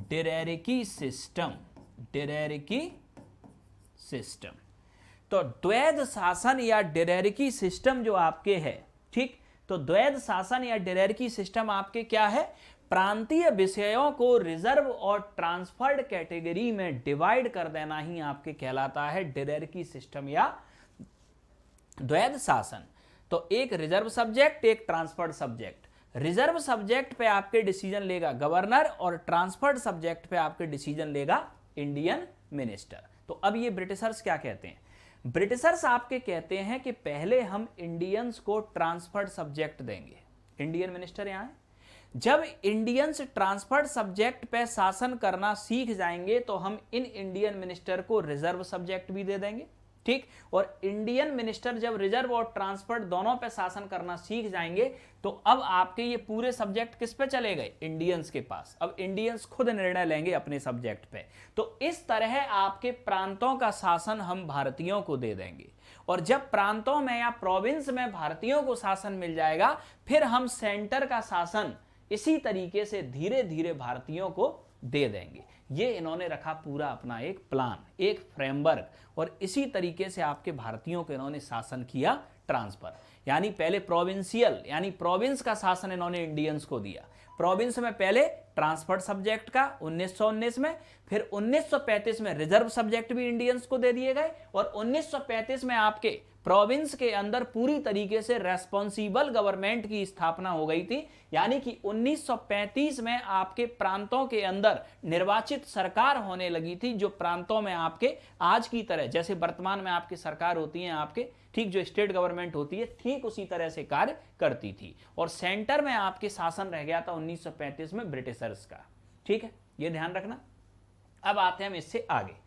डिरेरकी सिस्टम। डिरेरकी सिस्टम। तो द्वैध शासन या डिरेरकी सिस्टम जो आपके है, ठीक, तो द्वैध शासन या डिरेरकी सिस्टम आपके क्या है? प्रांतीय विषयों को रिजर्व और ट्रांसफर्ड कैटेगरी में डिवाइड कर देना ही आपके कहलाता है डिरेरकी सिस्टम या द्वैध शासन। तो एक रिजर्व सब्जेक्ट, एक ट्रांसफर्ड सब्जेक्ट। रिजर्व सब्जेक्ट पे आपके डिसीजन लेगा गवर्नर, और ट्रांसफर्ड सब्जेक्ट पे आपके डिसीजन लेगा इंडियन मिनिस्टर। तो अब ये ब्रिटिशर्स क्या कहते हैं? ब्रिटिशर्स आपके कहते हैं कि पहले हम इंडियंस को ट्रांसफर्ड सब्जेक्ट देंगे। इंडियन मिनिस्टर यहां है। जब इंडियंस ट्रांसफर्ड सब्जेक्ट पे शासन करना सीख जाएंगे तो हम इन इंडियन मिनिस्टर को रिजर्व सब्जेक्ट भी दे देंगे। ठीक, और इंडियन मिनिस्टर जब रिजर्व और ट्रांसफर्ड दोनों पे शासन करना सीख जाएंगे तो अब आपके ये पूरे सब्जेक्ट किस पे चले गए? इंडियंस के पास। अब इंडियंस खुद निर्णय लेंगे अपने सब्जेक्ट पे। तो इस तरह आपके प्रांतों का शासन हम भारतीयों को दे देंगे, और जब प्रांतों में या प्रोविंस में भारतीयों को शासन मिल जाएगा, फिर हम सेंटर का शासन इसी तरीके से धीरे धीरे भारतीयों को दे देंगे। ये इन्होंने रखा पूरा अपना एक प्लान, एक फ्रेमवर्क, और इसी तरीके से आपके भारतीयों को इन्होंने शासन किया ट्रांसफर। यानी पहले प्रोविंशियल यानी प्रोविंस का शासन इन्होंने इंडियंस को दिया। प्रोविंस में पहले ट्रांसफर्ड सब्जेक्ट का 1919 में, फिर 1935 में रिजर्व सब्जेक्ट भी इंडियंस को दे दिए गए, और 1935 में आपके प्रोविंस के अंदर पूरी तरीके से रेस्पॉन्सिबल गवर्नमेंट की स्थापना हो गई थी। यानी कि 1935 में आपके प्रांतों के अंदर निर्वाचित सरकार होने लगी थी, जो प्रांतों में आपके आज की तरह जैसे वर्तमान में आपकी सरकार होती है आपके, ठीक, जो स्टेट गवर्नमेंट होती है, ठीक उसी तरह से कार्य करती थी। और सेंटर में आपके शासन रह गया था 1935 में ब्रिटिशर्स का। ठीक है, ये ध्यान रखना। अब आते हैं हम इससे आगे।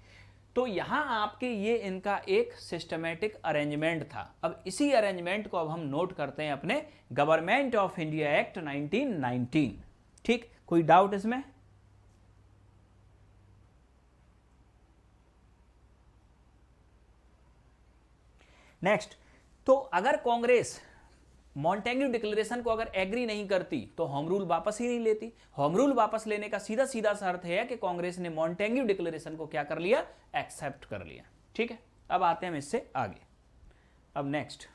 तो यहां आपके ये इनका एक सिस्टमैटिक अरेंजमेंट था। अब इसी अरेंजमेंट को अब हम नोट करते हैं अपने गवर्नमेंट ऑफ इंडिया एक्ट 1919। ठीक, कोई डाउट इसमें? नेक्स्ट, तो अगर कांग्रेस मॉन्टेग्यू डिक्लेरेशन को अगर एग्री नहीं करती तो होम रूल वापस ही नहीं लेती। होम रूल वापस लेने का सीधा सीधा सा अर्थ है कि कांग्रेस ने मॉन्टेग्यू डिक्लेरेशन को क्या कर लिया? एक्सेप्ट कर लिया। ठीक है, अब आते हैं हम इससे आगे। अब नेक्स्ट,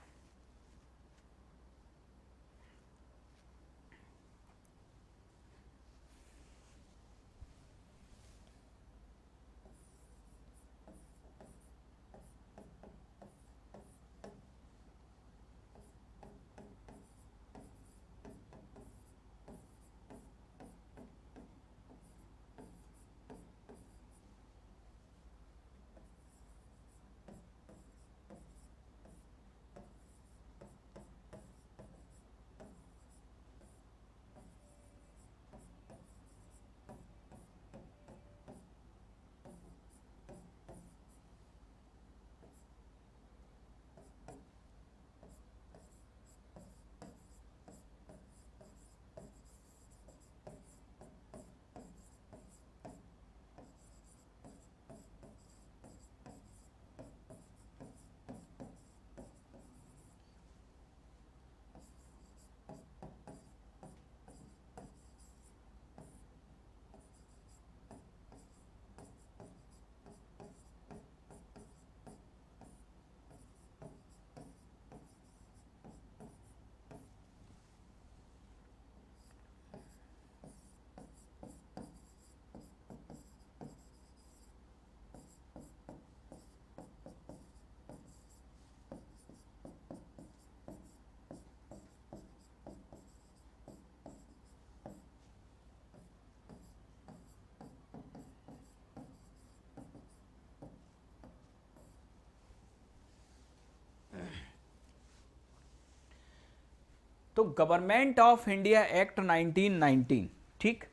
तो गवर्नमेंट ऑफ इंडिया एक्ट 1919, ठीक।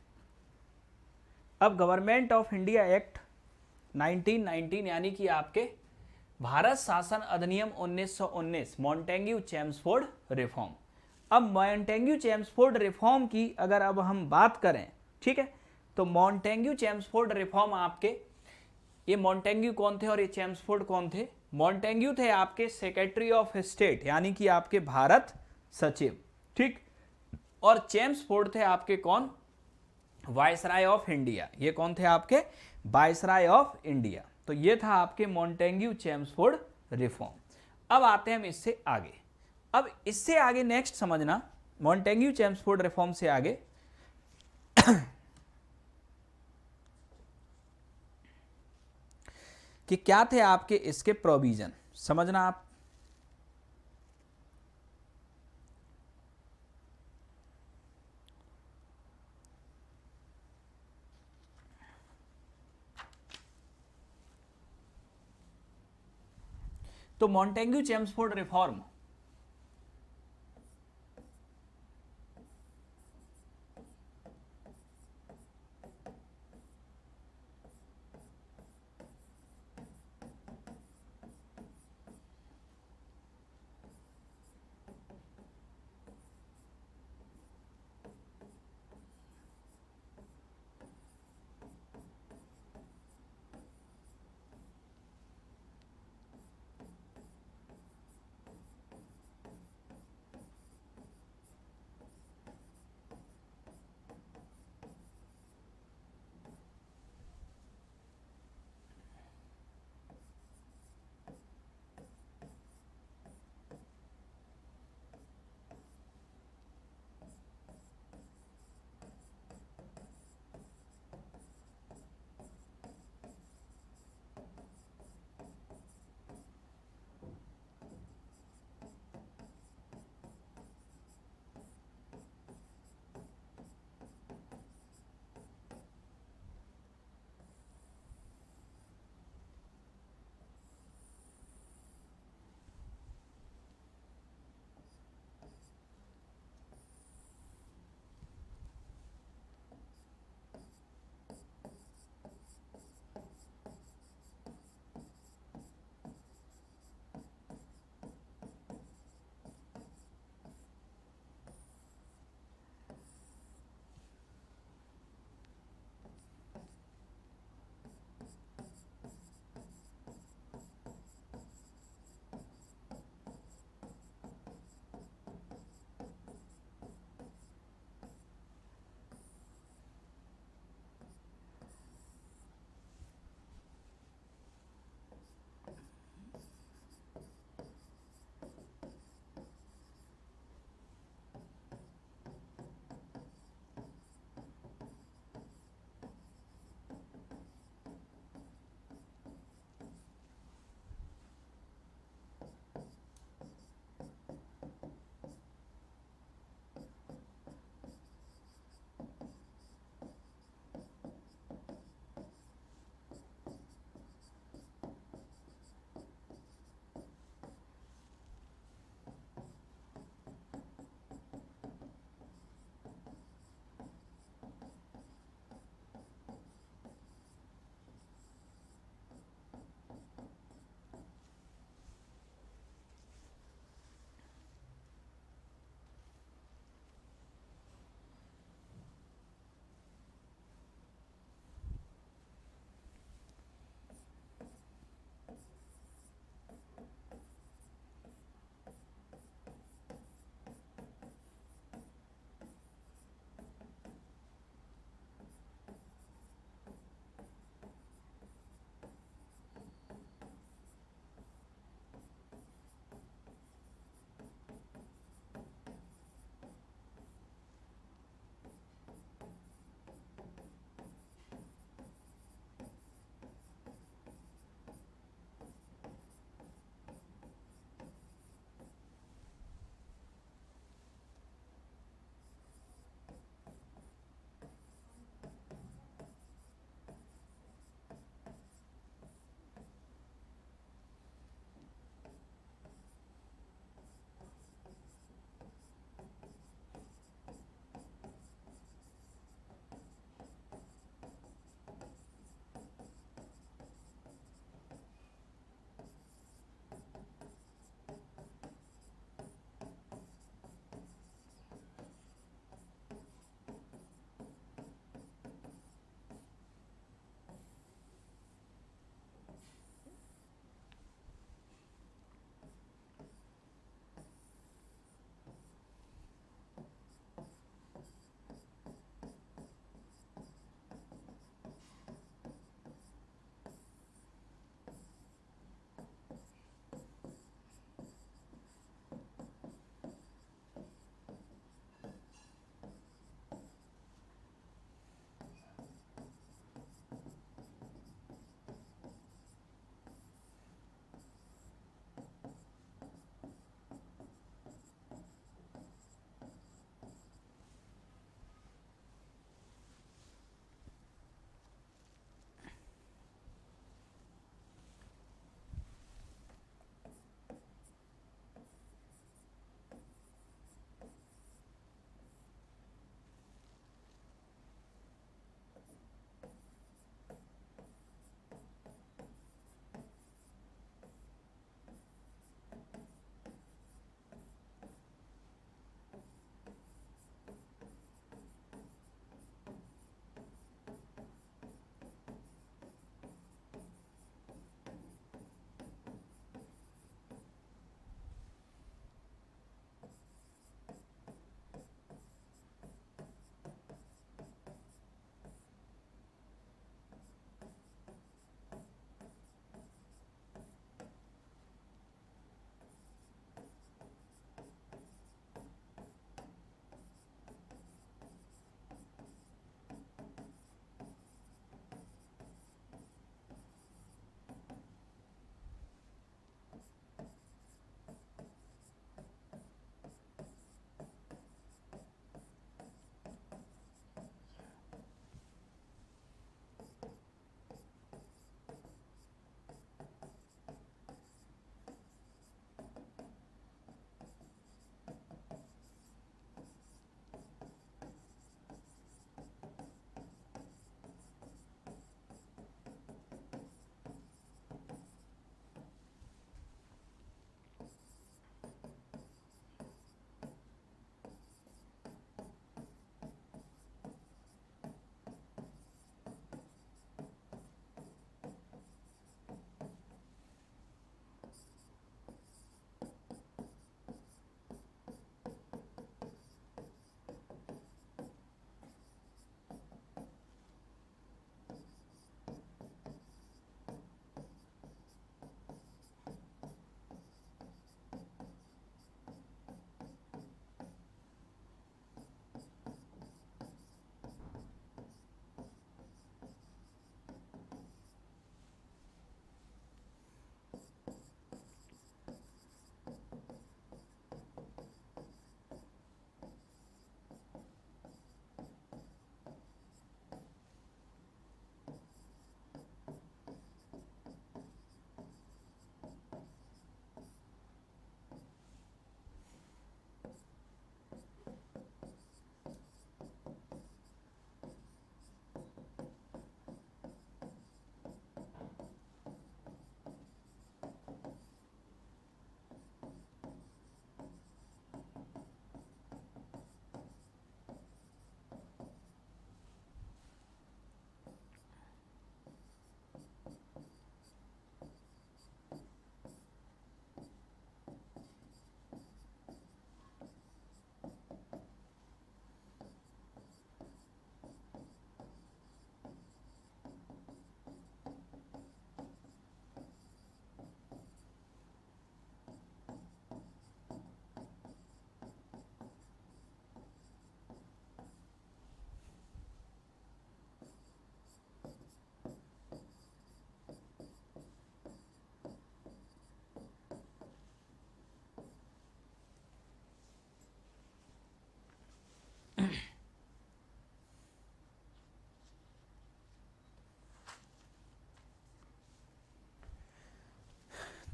अब गवर्नमेंट ऑफ इंडिया एक्ट 1919 यानी कि आपके भारत शासन अधिनियम 1919, मॉन्टेग्यू चेम्सफोर्ड रिफॉर्म। अब मॉन्टेग्यू चेम्सफोर्ड रिफॉर्म की अगर अब हम बात करें, ठीक है, तो मॉन्टेग्यू चेम्सफोर्ड रिफॉर्म आपके, ये मॉन्टेग्यू कौन थे और ये चेम्सफोर्ड कौन थे? मॉन्टेग्यू थे आपके सेक्रेटरी ऑफ स्टेट यानी कि आपके भारत सचिव, ठीक। और चेम्सफोर्ड थे आपके कौन? Viceroy of India. ये कौन थे आपके? Viceroy of India. तो ये था आपके मॉन्टेग्यू चेम्सफोर्ड रिफॉर्म। अब आते हैं हम इससे आगे। अब इससे आगे नेक्स्ट समझना, मॉन्टेग्यू चेम्सफोर्ड रिफॉर्म से आगे कि क्या थे आपके इसके प्रोविजन, समझना आप। तो मॉन्टेग्यू चेम्सफोर्ड रिफॉर्म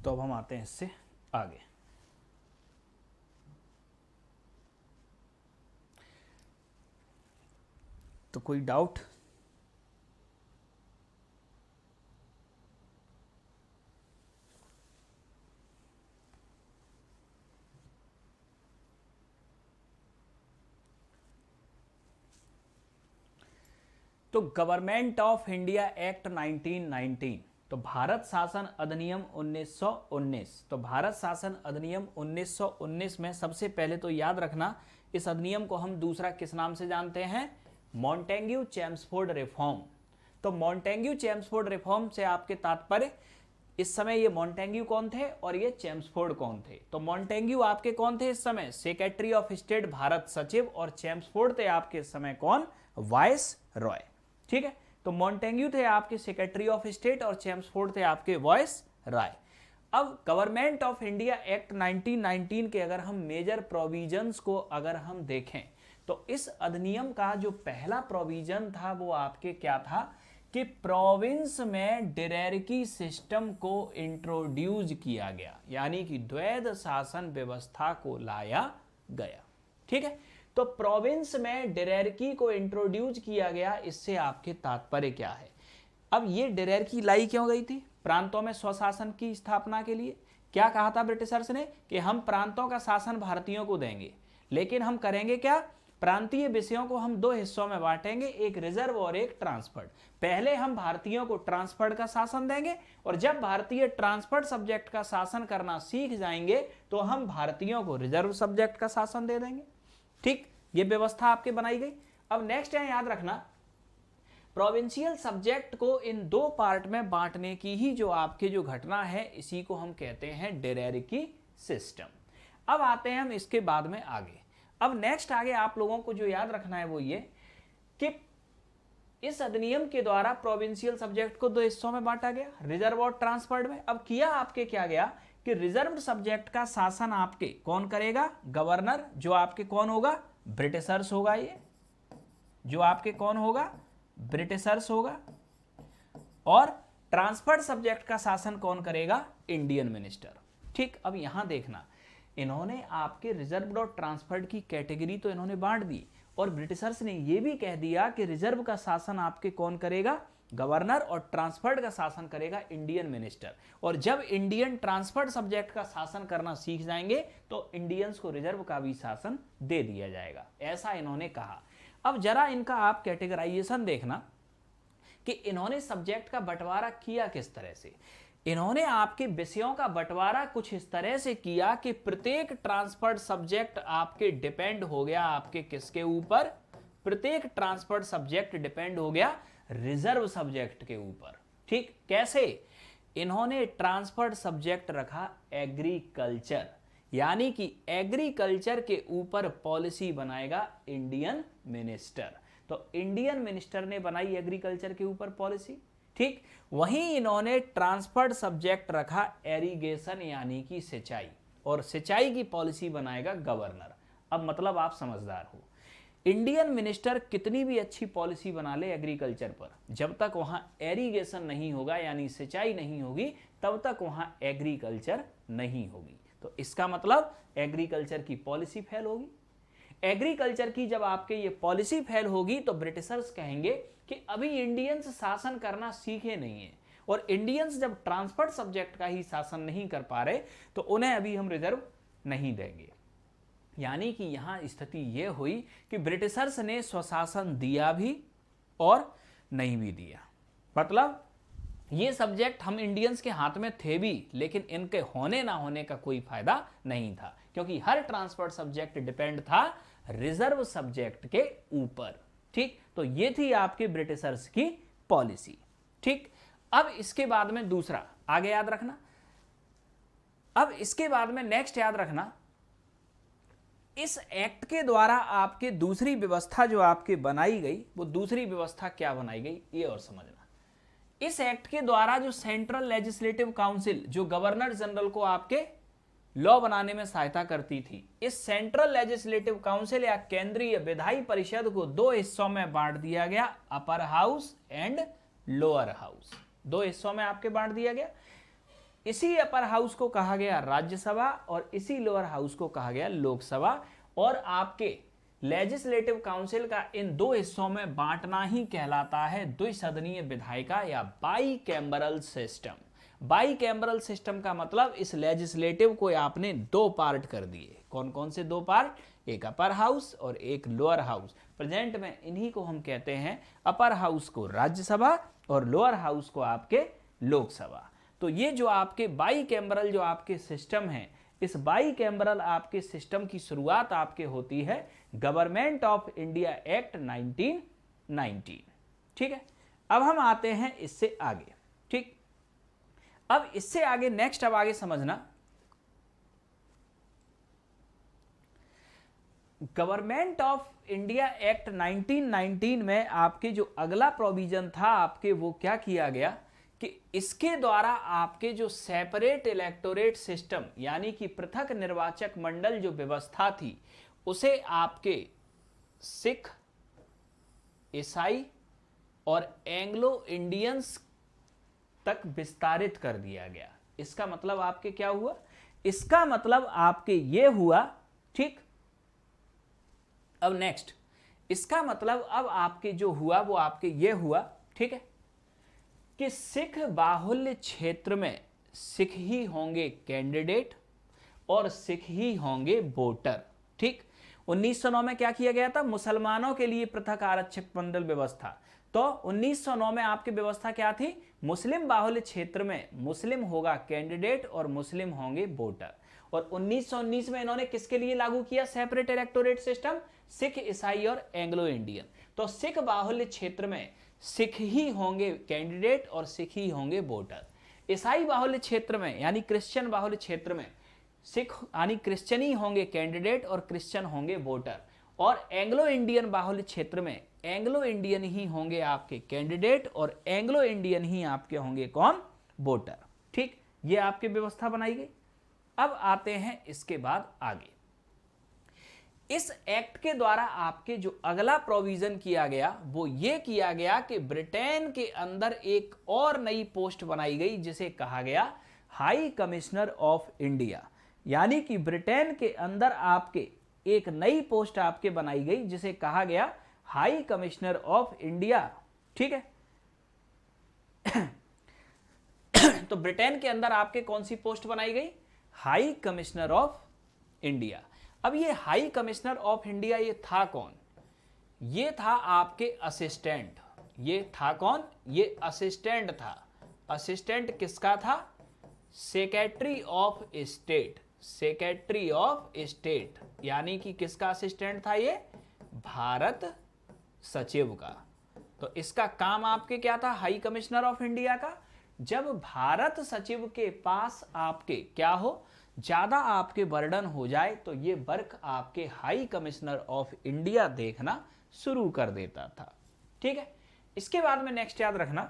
तो अब हम आते हैं इससे आगे। तो कोई डाउट? तो गवर्नमेंट ऑफ इंडिया एक्ट 1919, तो भारत शासन अधिनियम 1919, तो भारत शासन अधिनियम 1919 में सबसे पहले तो याद रखना, इस अधिनियम को हम दूसरा किस नाम से जानते हैं? Montague Chelmsford reform. तो मॉन्टेग्यू चेम्सफोर्ड रिफॉर्म से आपके तात्पर्य, इस समय ये मॉन्टेग्यू कौन थे और ये चेम्सफोर्ड कौन थे? तो मॉन्टेग्यू आपके कौन थे इस समय? सेक्रेटरी ऑफ स्टेट, भारत सचिव, और चेम्सफोर्ड थे आपके समय कौन? वाइस रॉय। ठीक है, तो मॉन्टेग्यू थे आपके सेक्रेटरी ऑफ स्टेट और चेम्सफोर्ड थे आपके वाइस रॉय। अब गवर्नमेंट ऑफ इंडिया एक्ट 1919 के अगर हम मेजर प्रोविजंस को अगर हम देखें, तो इस अधिनियम का जो पहला प्रोविजन था वो आपके क्या था कि प्रोविंस में डायरेक्टी सिस्टम को इंट्रोड्यूस किया गया, यानी कि द्वैध शासन व्यवस्था को लाया गया। ठीक है, तो प्रोविंस में डायरेक्टी को इंट्रोड्यूस किया गया, इससे आपके तात्पर्य क्या है? अब ये डायरेक्टी लाई क्यों गई थी? प्रांतों में स्वशासन की स्थापना के लिए। क्या कहा था ब्रिटिशर्स ने कि हम प्रांतों का शासन भारतीयों को देंगे, लेकिन हम करेंगे क्या? प्रांतीय विषयों को हम दो हिस्सों में बांटेंगे, एक रिजर्व और एक ट्रांसफर्ड। पहले हम भारतीयों को ट्रांसफर्ड का शासन देंगे, और जब भारतीय ट्रांसफर्ड सब्जेक्ट का शासन करना सीख जाएंगे तो हम भारतीयों को रिजर्व सब्जेक्ट का शासन दे देंगे। ठीक, ये व्यवस्था आपके बनाई गई। अब नेक्स्ट है, याद रखना, प्रोविंशियल सब्जेक्ट को इन दो पार्ट में बांटने की ही जो आपकी जो घटना है, इसी को हम कहते हैं डायरेक्टी सिस्टम। अब आते हैं हम इसके बाद में आगे। अब नेक्स्ट आगे आप लोगों को जो याद रखना है वो ये कि इस अधिनियम के द्वारा प्रोविंशियल सब्जेक्ट को दो हिस्सों में बांटा गया, रिजर्व और ट्रांसफर्ड में। अब किया आपके क्या गया कि रिजर्व सब्जेक्ट का शासन आपके कौन करेगा? गवर्नर, जो आपके कौन होगा? ब्रिटिशर्स होगा। ये जो आपके कौन होगा? ब्रिटिशर्स होगा। और ट्रांसफर्ड सब्जेक्ट का शासन कौन करेगा? Indian minister. ठीक, अब यहां देखना, इन्होंने आपके रिजर्व और ट्रांसफर्ड की कैटेगरी तो इन्होंने बांट दी, और ब्रिटिशर्स ने यह भी कह दिया कि रिजर्व का शासन आपके कौन करेगा? गवर्नर, और ट्रांसफर्ड का शासन करेगा इंडियन मिनिस्टर। और जब इंडियन ट्रांसफर्ड सब्जेक्ट का शासन करना सीख जाएंगे तो इंडियंस को रिजर्व का भी शासन दे दिया जाएगा, ऐसा इन्होंने कहा। अब जरा इनका आप कैटेगराइजेशन देखना कि इन्होंने सब्जेक्ट का बंटवारा किया किस तरह से। इन्होंने आपके विषयों का बंटवारा कुछ इस तरह से किया कि प्रत्येक ट्रांसफर्ड सब्जेक्ट आपके डिपेंड हो गया आपके किसके ऊपर? प्रत्येक ट्रांसफर्ड सब्जेक्ट डिपेंड हो गया रिजर्व सब्जेक्ट के ऊपर। ठीक, कैसे? इन्होंने ट्रांसफर्ड सब्जेक्ट रखा एग्रीकल्चर, यानी कि एग्रीकल्चर के ऊपर पॉलिसी बनाएगा इंडियन मिनिस्टर। तो इंडियन मिनिस्टर ने बनाई एग्रीकल्चर के ऊपर पॉलिसी। ठीक, वहीं इन्होंने ट्रांसफर्ड सब्जेक्ट रखा एरीगेशन, यानी कि सिंचाई, और सिंचाई की पॉलिसी बनाएगा गवर्नर। अब मतलब आप समझदार हो, इंडियन मिनिस्टर कितनी भी अच्छी पॉलिसी बना ले एग्रीकल्चर पर, जब तक वहां एरीगेशन नहीं होगा यानी सिंचाई नहीं होगी, तब तक वहां एग्रीकल्चर नहीं होगी। तो इसका मतलब एग्रीकल्चर की पॉलिसी फेल होगी। एग्रीकल्चर की जब आपके ये पॉलिसी फेल होगी तो ब्रिटिशर्स कहेंगे कि अभी इंडियंस शासन करना सीखे नहीं है, और इंडियंस जब ट्रांसफर्ड सब्जेक्ट का ही शासन नहीं कर पा रहे तो उन्हें अभी हम रिजर्व नहीं देंगे। यानी कि यहां स्थिति यह हुई कि ब्रिटिशर्स ने स्वशासन दिया भी और नहीं भी दिया। मतलब ये सब्जेक्ट हम इंडियंस के हाथ में थे भी, लेकिन इनके होने ना होने का कोई फायदा नहीं था, क्योंकि हर ट्रांसफर्ड सब्जेक्ट डिपेंड था रिजर्व सब्जेक्ट के ऊपर। ठीक, तो ये थी आपके ब्रिटिशर्स की पॉलिसी। ठीक, अब इसके बाद में दूसरा आगे याद रखना। अब इसके बाद में नेक्स्ट याद रखना, इस एक्ट के द्वारा आपके दूसरी व्यवस्था जो आपके बनाई गई, वो दूसरी व्यवस्था क्या बनाई गई ये और समझना। इस एक्ट के द्वारा जो सेंट्रल लेजिस्लेटिव काउंसिल, जो गवर्नर जनरल को आपके लॉ बनाने में सहायता करती थी, इस सेंट्रल लेजिस्लेटिव काउंसिल या केंद्रीय विधायी परिषद को दो हिस्सों में बांट दिया गया, upper house and lower house. दो हिस्सों में आपके बांट दिया गया। इसी अपर हाउस को कहा गया राज्यसभा और इसी लोअर हाउस को कहा गया लोकसभा। और आपके लेजिस्लेटिव काउंसिल का इन दो हिस्सों में बांटना ही कहलाता है द्विसदनीय विधायिका या बाई कैम्बरल सिस्टम। बाई कैम्बरल सिस्टम का मतलब इस लेजिस्लेटिव को आपने दो पार्ट कर दिए। कौन कौन से दो पार्ट? एक अपर हाउस और एक लोअर हाउस। प्रेजेंट में इन्हीं को हम कहते हैं, अपर हाउस को राज्यसभा और लोअर हाउस को आपके लोकसभा। तो ये जो आपके बाई कैम्बरल जो आपके सिस्टम है, इस बाई कैम्बरल आपके सिस्टम की शुरुआत आपके होती है गवर्नमेंट ऑफ इंडिया एक्ट 1919। ठीक है, अब हम आते हैं इससे आगे। ठीक, अब इससे आगे नेक्स्ट, अब आगे समझना, गवर्नमेंट ऑफ इंडिया एक्ट 1919 में आपके जो अगला प्रोविजन था आपके, वो क्या किया गया कि इसके द्वारा आपके जो सेपरेट इलेक्टोरेट सिस्टम यानी कि पृथक निर्वाचक मंडल जो व्यवस्था थी, उसे आपके सिख, ईसाई और एंग्लो इंडियंस तक विस्तारित कर दिया गया। इसका मतलब आपके क्या हुआ? इसका मतलब आपके ये हुआ। ठीक, अब नेक्स्ट, इसका मतलब अब आपके जो हुआ वो आपके ये हुआ, ठीक है, कि सिख बाहुल्य क्षेत्र में सिख ही होंगे कैंडिडेट और सिख ही होंगे वोटर। ठीक, 1909 में क्या किया गया था? मुसलमानों के लिए पृथक आरक्षक मंडल व्यवस्था। तो 1909 में आपकी व्यवस्था क्या थी? मुस्लिम बाहुल्य क्षेत्र में मुस्लिम होगा कैंडिडेट और मुस्लिम होंगे वोटर। और 1919 में इन्होंने किसके लिए लागू किया सेपरेट इलेक्टोरेट सिस्टम? सिख, ईसाई और एंग्लो इंडियन। तो सिख बाहुल्य क्षेत्र में सिख ही होंगे कैंडिडेट और सिख ही होंगे वोटर। ईसाई बाहुल्य क्षेत्र में यानी क्रिश्चियन बाहुल्य क्षेत्र में सिख यानी क्रिश्चियन ही होंगे कैंडिडेट और क्रिश्चियन होंगे वोटर। और एंग्लो इंडियन बाहुल्य क्षेत्र में एंग्लो इंडियन ही होंगे आपके कैंडिडेट और एंग्लो इंडियन ही आपके होंगे कौन? वोटर। ठीक, ये आपकी व्यवस्था बनाई गई। अब आते हैं इसके बाद आगे। इस एक्ट के द्वारा आपके जो अगला प्रोविजन किया गया वो ये किया गया कि ब्रिटेन के अंदर एक और नई पोस्ट बनाई गई जिसे कहा गया हाई कमिश्नर ऑफ इंडिया। यानी कि ब्रिटेन के अंदर आपके एक नई पोस्ट आपके बनाई गई जिसे कहा गया हाई कमिश्नर ऑफ इंडिया। ठीक है, तो ब्रिटेन के अंदर आपके कौन सी पोस्ट बनाई गई? High commissioner of India. अब ये हाई कमिश्नर ऑफ इंडिया ये था कौन? ये था आपके असिस्टेंट। ये था कौन? ये असिस्टेंट था। असिस्टेंट किसका था? Secretary of state. Secretary of state यानी कि किसका असिस्टेंट था ये? भारत सचिव का। तो इसका काम आपके क्या था? हाई कमिश्नर ऑफ इंडिया का। जब भारत सचिव के पास आपके क्या हो, ज्यादा आपके बर्डन हो जाए तो ये वर्क आपके हाई कमिश्नर ऑफ इंडिया देखना शुरू कर देता था। ठीक है, इसके बाद में नेक्स्ट याद रखना,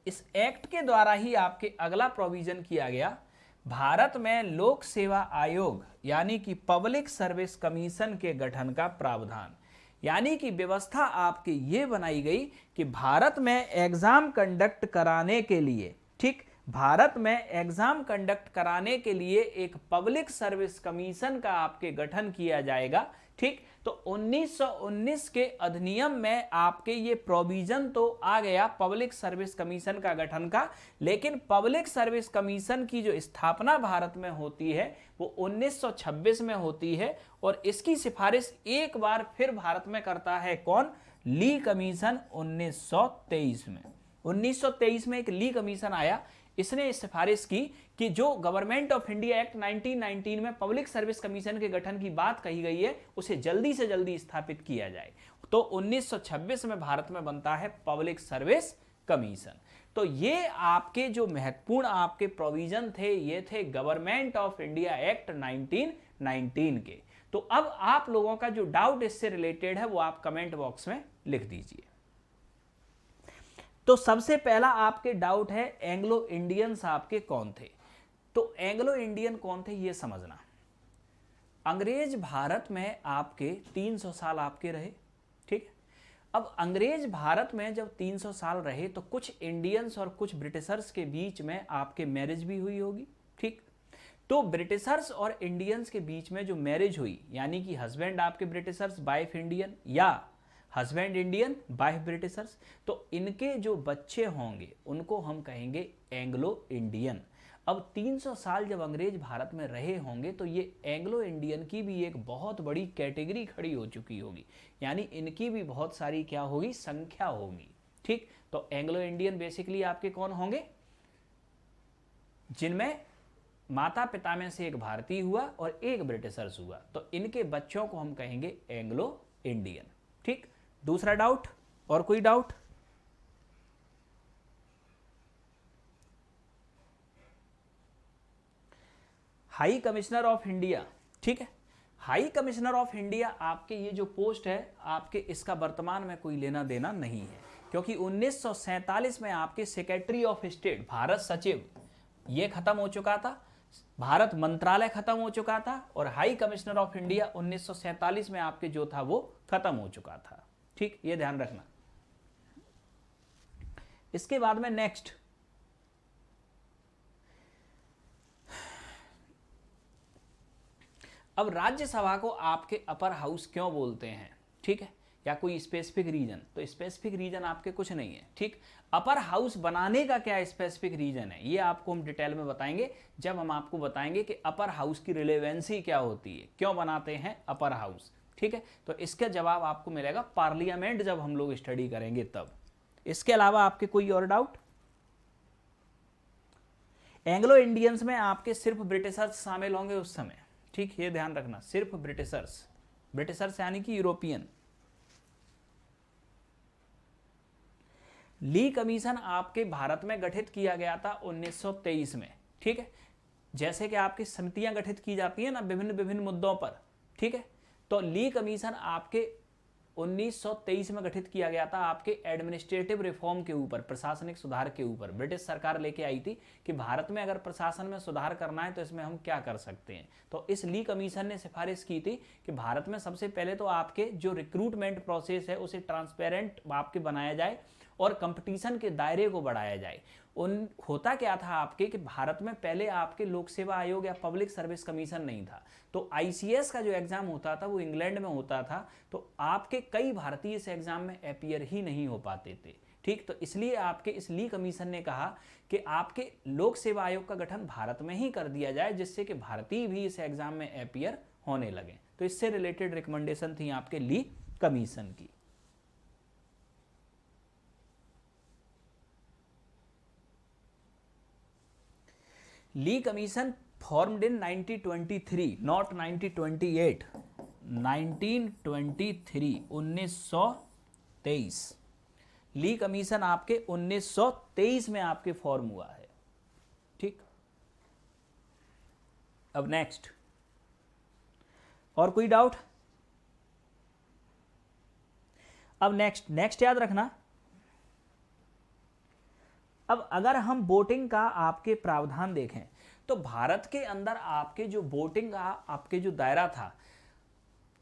इस एक्ट के द्वारा ही आपके अगला प्रोविजन किया गया भारत में लोक सेवा आयोग यानी कि पब्लिक सर्विस कमीशन के गठन का प्रावधान। यानी कि व्यवस्था आपके ये बनाई गई कि भारत में एग्जाम कंडक्ट कराने के लिए, ठीक, भारत में एग्जाम कंडक्ट कराने के लिए एक पब्लिक सर्विस कमीशन का आपके गठन किया जाएगा। ठीक, तो 1919 के अधिनियम में आपके ये प्रोविजन तो आ गया पब्लिक सर्विस कमीशन का गठन का, लेकिन पब्लिक सर्विस कमीशन की जो स्थापना भारत में होती है वो 1926 में होती है और इसकी सिफारिश एक बार फिर भारत में करता है कौन? ली कमीशन 1923 में। 1923 में एक ली कमीशन आया, इसने इस सिफारिश की कि जो गवर्नमेंट ऑफ इंडिया एक्ट 1919 में पब्लिक सर्विस कमीशन के गठन की बात कही गई है उसे जल्दी से जल्दी स्थापित किया जाए। तो 1926 में भारत में बनता है पब्लिक सर्विस कमीशन। तो ये आपके जो महत्वपूर्ण आपके प्रोविजन थे ये थे गवर्नमेंट ऑफ इंडिया एक्ट 1919 के। तो अब आप लोगों का जो डाउट इससे रिलेटेड है वो आप कमेंट बॉक्स में लिख दीजिए। तो सबसे पहला आपके डाउट है एंग्लो इंडियंस आपके कौन थे? तो एंग्लो इंडियन कौन थे ये समझना। अंग्रेज भारत में आपके 300 साल आपके रहे। ठीक, अब अंग्रेज भारत में जब 300 साल रहे तो कुछ इंडियंस और कुछ ब्रिटिशर्स के बीच में आपके मैरिज भी हुई होगी, ठीक। तो ब्रिटिशर्स और इंडियंस के बीच में जो मैरिज हुई, यानी कि हस्बैंड आपके ब्रिटिशर्स, वाइफ इंडियन, या हस्बैंड इंडियन, वाइफ ब्रिटिशर्स, तो इनके जो बच्चे होंगे उनको हम कहेंगे एंग्लो इंडियन। अब 300 साल जब अंग्रेज भारत में रहे होंगे तो ये एंग्लो इंडियन की भी एक बहुत बड़ी कैटेगरी खड़ी हो चुकी होगी, यानी इनकी भी बहुत सारी क्या होगी, संख्या होगी, ठीक। तो एंग्लो इंडियन बेसिकली आपके कौन होंगे, जिनमें माता पिता में से एक भारतीय हुआ और एक ब्रिटिशर्स हुआ, तो इनके बच्चों को हम कहेंगे एंग्लो इंडियन, ठीक। दूसरा डाउट, और कोई doubt? High commissioner of India, ठीक है। हाई कमिश्नर ऑफ इंडिया आपके ये जो पोस्ट है आपके, इसका वर्तमान में कोई लेना देना नहीं है, क्योंकि 1947 में आपके सेक्रेटरी ऑफ स्टेट, भारत सचिव, ये खत्म हो चुका था, भारत मंत्रालय खत्म हो चुका था, और हाई कमिश्नर ऑफ इंडिया 1947 में आपके जो था वो खत्म हो चुका था, ठीक, ये ध्यान रखना। इसके बाद में नेक्स्ट, अब राज्यसभा को आपके अपर हाउस क्यों बोलते हैं, ठीक है, या कोई स्पेसिफिक रीजन? तो स्पेसिफिक रीजन आपके कुछ नहीं है, ठीक। अपर हाउस बनाने का क्या स्पेसिफिक रीजन है, ये आपको हम डिटेल में बताएंगे जब हम आपको बताएंगे कि अपर हाउस की रिलेवेंसी क्या होती है, क्यों बनाते हैं अपर हाउस, ठीक है। तो इसका जवाब आपको मिलेगा पार्लियामेंट जब हम लोग स्टडी करेंगे तब। इसके अलावा आपके कोई और डाउट? एंग्लो इंडियंस में आपके सिर्फ ब्रिटिशर्स शामिल होंगे उस समय, ठीक, ये ध्यान रखना, सिर्फ ब्रिटिशर्स, ब्रिटिशर्स यानी कि यूरोपियन। ली कमीशन आपके भारत में गठित किया गया था 1923 में, ठीक है। जैसे कि आपकी समितियां गठित की जाती हैं ना विभिन्न विभिन्न मुद्दों पर, ठीक है, तो ली कमीशन आपके 1923 में गठित किया गया था आपके एडमिनिस्ट्रेटिव रिफॉर्म के ऊपर, प्रशासनिक सुधार के ऊपर। ब्रिटिश सरकार लेके आई थी कि भारत में अगर प्रशासन में सुधार करना है तो इसमें हम क्या कर सकते हैं। तो इस ली कमीशन ने सिफारिश की थी कि भारत में सबसे पहले तो आपके जो रिक्रूटमेंट प्रोसेस है उसे ट्रांसपेरेंट आपके बनाया जाए और कंपटीशन के दायरे को बढ़ाया जाए। होता क्या था आपके कि भारत में पहले आपके लोक सेवा आयोग या पब्लिक सर्विस कमीशन नहीं था, तो आईसीएस का जो एग्जाम होता था वो इंग्लैंड में होता था, तो आपके कई भारतीय इस एग्जाम में अपीयर ही नहीं हो पाते थे, ठीक। तो इसलिए आपके इस ली कमीशन ने कहा कि आपके लोक सेवा आयोग का गठन भारत में ही कर दिया जाए, जिससे कि भारतीय भी इस एग्जाम में अपीयर होने लगे। तो इससे रिलेटेड रिकमेंडेशन थी आपके ली कमीशन की। Lee commission formed in 1923, not 1928, 1923, 1923। Lee commission आपके 1923 में आपके फॉर्म हुआ है, ठीक। अब नेक्स्ट, और कोई डाउट? अब नेक्स्ट याद रखना। अब अगर हम वोटिंग का आपके प्रावधान देखें तो भारत के अंदर आपके जो वोटिंग का आपके जो दायरा था,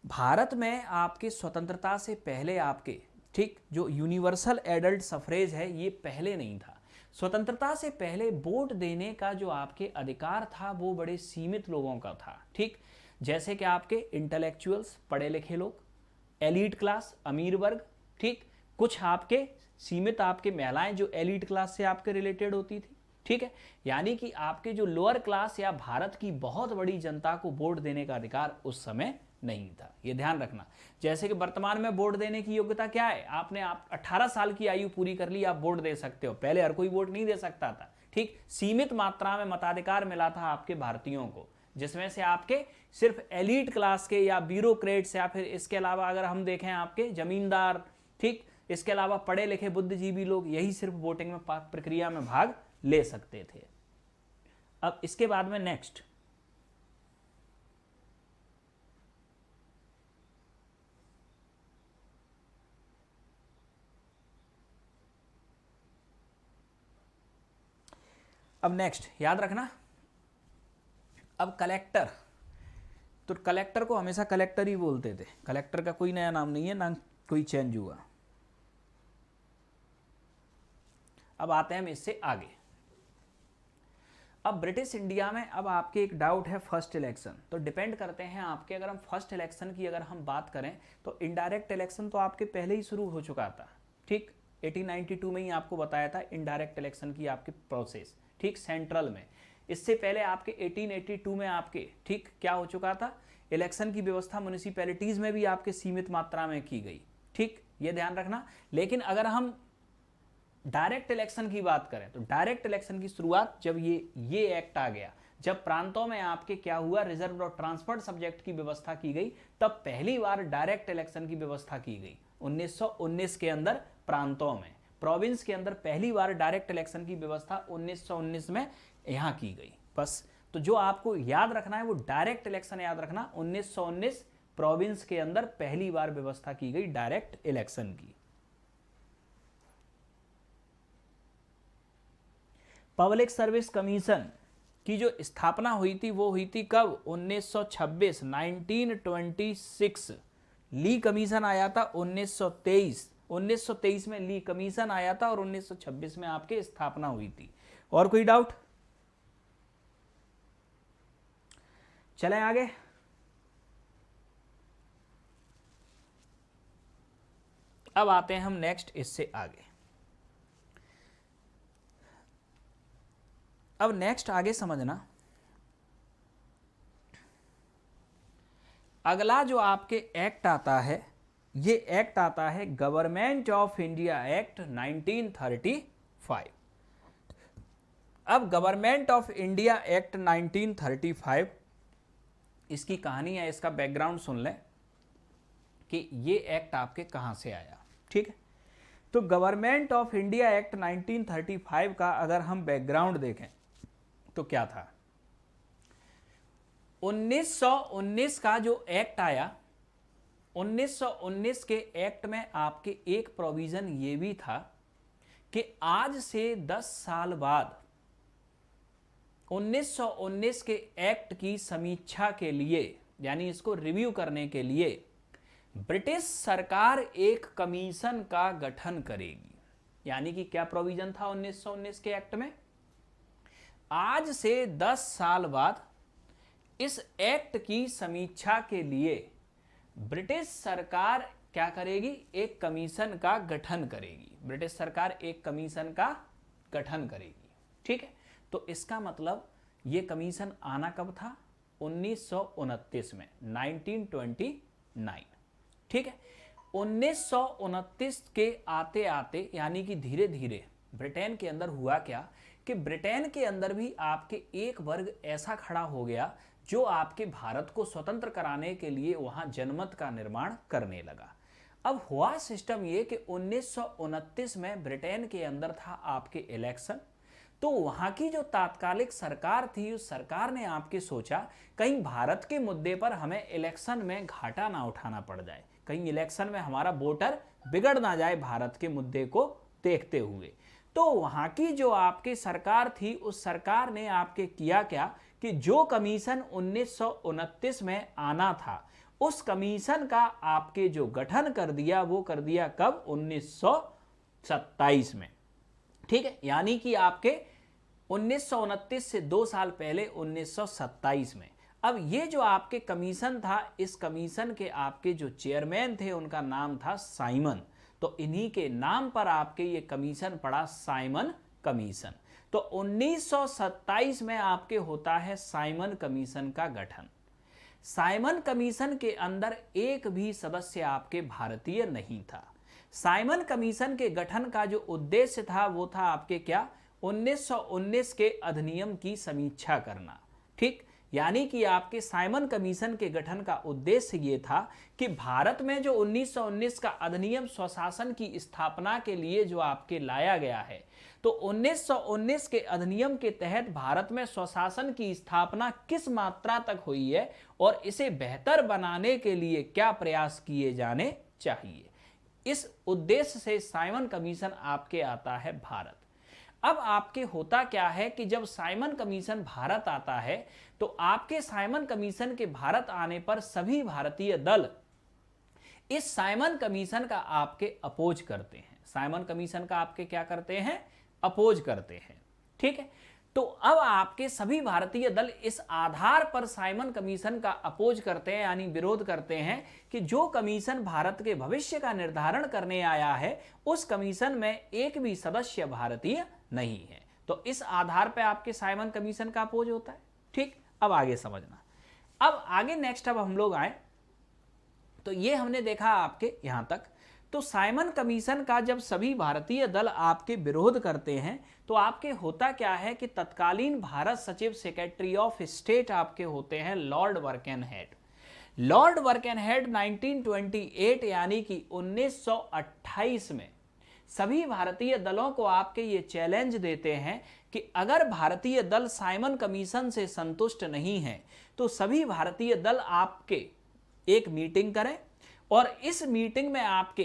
भारत में आपके स्वतंत्रता से पहले आपके, ठीक, जो यूनिवर्सल एडल्ट सफरेज है ये पहले नहीं था। स्वतंत्रता से पहले वोट देने का जो आपके अधिकार था वो बड़े सीमित लोगों का था, ठीक। जैसे कि आपके इंटेलेक्चुअल्स, पढ़े लिखे लोग, एलीट क्लास, अमीर वर्ग, ठीक, कुछ आपके सीमित आपके महिलाएं जो एलीट क्लास से आपके रिलेटेड होती थी, ठीक है। यानी कि आपके जो लोअर क्लास या भारत की बहुत बड़ी जनता को वोट देने का अधिकार उस समय नहीं था, ये ध्यान रखना। जैसे कि वर्तमान में वोट देने की योग्यता क्या है, आपने 18 साल की आयु पूरी कर ली, आप वोट दे सकते हो। पहले हर कोई वोट नहीं दे सकता था, ठीक। सीमित मात्रा में मताधिकार मिला था आपके भारतीयों को, जिसमें से आपके सिर्फ एलीट क्लास के या ब्यूरोक्रेट्स या फिर इसके अलावा अगर हम देखें आपके जमींदार, ठीक, इसके अलावा पढ़े लिखे बुद्धिजीवी लोग, यही सिर्फ वोटिंग में प्रक्रिया में भाग ले सकते थे। अब इसके बाद में नेक्स्ट, याद रखना। अब कलेक्टर, तो कलेक्टर को हमेशा कलेक्टर ही बोलते थे, कलेक्टर का कोई नया नाम नहीं है, ना कोई चेंज हुआ। अब आते हैं हम इससे आगे। अब ब्रिटिश इंडिया में अब आपके एक डाउट है फर्स्ट इलेक्शन, तो डिपेंड करते हैं आपके, अगर हम फर्स्ट इलेक्शन की अगर हम बात करें तो इनडायरेक्ट इलेक्शन तो आपके पहले ही शुरू हो चुका था, ठीक, 1892 में ही आपको बताया था इनडायरेक्ट इलेक्शन की आपकी प्रोसेस, ठीक, सेंट्रल में। इससे पहले आपके 1882 में आपके, ठीक, क्या हो चुका था, इलेक्शन की व्यवस्था म्यूनिसिपैलिटीज में भी आपके सीमित मात्रा में की गई, ठीक, ये ध्यान रखना। लेकिन अगर हम डायरेक्ट इलेक्शन की बात करें तो डायरेक्ट इलेक्शन की शुरुआत जब ये एक्ट आ गया, जब प्रांतों में आपके क्या हुआ, रिजर्व और ट्रांसफर्ड सब्जेक्ट की व्यवस्था की गई, तब पहली बार डायरेक्ट इलेक्शन की व्यवस्था की गई 1919 के अंदर। प्रांतों में, प्रोविंस के अंदर पहली बार डायरेक्ट इलेक्शन की व्यवस्था 1919 में यहां की गई। बस, तो जो आपको याद रखना है वो डायरेक्ट इलेक्शन याद रखना, 1919 प्रोविंस के अंदर पहली बार व्यवस्था की गई डायरेक्ट इलेक्शन की। पब्लिक सर्विस कमीशन की जो स्थापना हुई थी वो हुई थी कब, 1926, 1926। ली कमीशन आया था 1923 में ली कमीशन आया था और 1926 में आपके स्थापना हुई थी। और कोई डाउट? चलें आगे। अब आते हैं हम नेक्स्ट इससे आगे। अब नेक्स्ट आगे समझना, अगला जो आपके एक्ट आता है, ये एक्ट आता है गवर्नमेंट ऑफ इंडिया एक्ट 1935। अब गवर्नमेंट ऑफ इंडिया एक्ट 1935, इसकी कहानी है, इसका बैकग्राउंड सुन लें कि ये एक्ट आपके कहां से आया, ठीक है। तो गवर्नमेंट ऑफ इंडिया एक्ट 1935 का अगर हम बैकग्राउंड देखें तो क्या था, 1919 का जो एक्ट आया, 1919 के एक्ट में आपके एक प्रोविजन ये भी था कि आज से 10 साल बाद 1919 के एक्ट की समीक्षा के लिए, यानी इसको रिव्यू करने के लिए ब्रिटिश सरकार एक कमीशन का गठन करेगी। यानी कि क्या प्रोविजन था 1919 के एक्ट में, आज से 10 साल बाद इस एक्ट की समीक्षा के लिए ब्रिटिश सरकार क्या करेगी, एक कमीशन का गठन करेगी। ब्रिटिश सरकार एक कमीशन का गठन करेगी, ठीक है। तो इसका मतलब ये कमीशन आना कब था, 1929 में, 1929, ठीक है। 1929 के आते आते, यानी कि धीरे धीरे ब्रिटेन के अंदर हुआ क्या कि ब्रिटेन के अंदर भी आपके एक वर्ग ऐसा खड़ा हो गया जो आपके भारत को स्वतंत्र कराने के लिए वहां जनमत का निर्माण करने लगा। अब हुआ सिस्टम ये कि 1929 में ब्रिटेन के अंदर था आपके इलेक्शन, तो वहां की जो तात्कालिक सरकार थी, उस सरकार ने आपके सोचा कहीं भारत के मुद्दे पर हमें इलेक्शन में घाटा ना उठाना पड़ जाए, कहीं इलेक्शन में हमारा वोटर बिगड़ ना जाए भारत के मुद्दे को देखते हुए। तो वहां की जो आपकी सरकार थी, उस सरकार ने आपके किया क्या कि जो कमीशन 1929 में आना था, उस कमीशन का आपके जो गठन कर दिया, वो कर दिया कब, 1927 में, ठीक है। यानी कि आपके 1929 से 2 साल पहले 1927 में। अब ये जो आपके कमीशन था, इस कमीशन के आपके जो चेयरमैन थे उनका नाम था साइमन, तो इन्हीं के नाम पर आपके ये कमीशन पड़ा, साइमन कमीशन। तो 1927 में आपके होता है साइमन कमीशन का गठन। साइमन कमीशन के अंदर एक भी सदस्य आपके भारतीय नहीं था। साइमन कमीशन के गठन का जो उद्देश्य था वो था आपके क्या, 1919 के अधिनियम की समीक्षा करना, ठीक। यानी कि आपके साइमन कमीशन के गठन का उद्देश्य ये था कि भारत में जो 1919 का अधिनियम स्वशासन की स्थापना के लिए जो आपके लाया गया है, तो 1919 के अधिनियम के तहत भारत में स्वशासन की स्थापना किस मात्रा तक हुई है और इसे बेहतर बनाने के लिए क्या प्रयास किए जाने चाहिए, इस उद्देश्य से साइमन कमीशन आपके आता है भारत। अब आपके होता क्या है कि जब साइमन कमीशन भारत आता है, तो आपके साइमन कमीशन के भारत आने पर सभी भारतीय दल इस साइमन कमीशन का आपके अपोज करते हैं। साइमन कमीशन का आपके क्या करते हैं, अपोज करते हैं। ठीक है, तो अब आपके सभी भारतीय दल इस आधार पर साइमन कमीशन का अपोज करते हैं, यानी विरोध करते हैं कि जो कमीशन भारत के भविष्य का निर्धारण करने आया है उस कमीशन में एक भी सदस्य भारतीय नहीं है। तो इस आधार पर आपके साइमन कमीशन का अपोज होता है। ठीक, अब आगे समझना। अब आगे नेक्स्ट अब हम लोग आए तो ये हमने देखा आपके यहां तक। तो साइमन कमीशन का जब सभी भारतीय दल आपके विरोध करते हैं तो आपके होता क्या है कि तत्कालीन भारत सचिव सेक्रेटरी ऑफ स्टेट आपके होते हैं लॉर्ड बर्केनहेड। लॉर्ड बर्केनहेड 1928 यानी कि 1928 में सभी भारतीय दलों को आपके ये चैलेंज देते हैं कि अगर भारतीय दल साइमन कमीशन से संतुष्ट नहीं है तो सभी भारतीय दल आपके एक मीटिंग करें और इस मीटिंग में आपके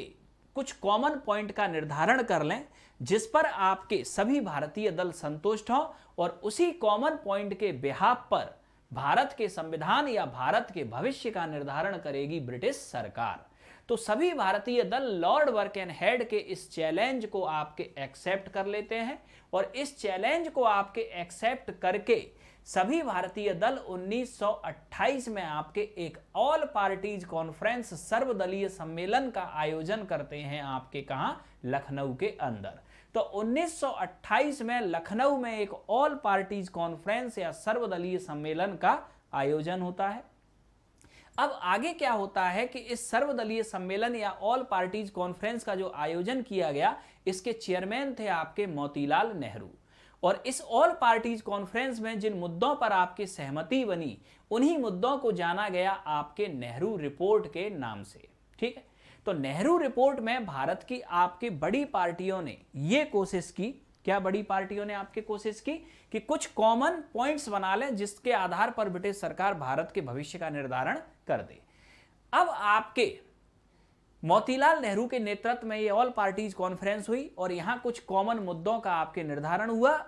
कुछ कॉमन पॉइंट का निर्धारण कर लें जिस पर आपके सभी भारतीय दल संतुष्ट हों और उसी कॉमन पॉइंट के बिहाफ पर भारत के संविधान या भारत के भविष्य का निर्धारण करेगी ब्रिटिश सरकार। तो सभी भारतीय दल लॉर्ड बर्केनहेड के इस चैलेंज को आपके एक्सेप्ट कर लेते हैं और इस चैलेंज को आपके एक्सेप्ट करके सभी भारतीय दल 1928 में आपके एक ऑल पार्टीज कॉन्फ्रेंस सर्वदलीय सम्मेलन का आयोजन करते हैं आपके कहां, लखनऊ के अंदर। तो 1928 में लखनऊ में एक ऑल पार्टीज कॉन्फ्रेंस या सर्वदलीय सम्मेलन का आयोजन होता है। अब आगे क्या होता है कि इस सर्वदलीय सम्मेलन या ऑल पार्टीज कॉन्फ्रेंस का जो आयोजन किया गया, इसके चेयरमैन थे आपके मोतीलाल नेहरू। और इस ऑल पार्टीज कॉन्फ्रेंस में जिन मुद्दों पर आपकी सहमति बनी उन्हीं मुद्दों को जाना गया आपके नेहरू रिपोर्ट के नाम से। ठीक है, तो नेहरू रिपोर्ट में भारत की आपकी बड़ी पार्टियों ने यह कोशिश की, क्या बड़ी पार्टियों ने आपके कोशिश की कि कुछ कॉमन पॉइंट्स बना लें जिसके आधार पर ब्रिटिश सरकार भारत के भविष्य का निर्धारण कर दे। अब आपके मोतीलाल नेहरू के नेतृत्व में ये ऑल पार्टीज कॉन्फ्रेंस हुई और यहां कुछ कॉमन मुद्दों का आपके निर्धारण हुआ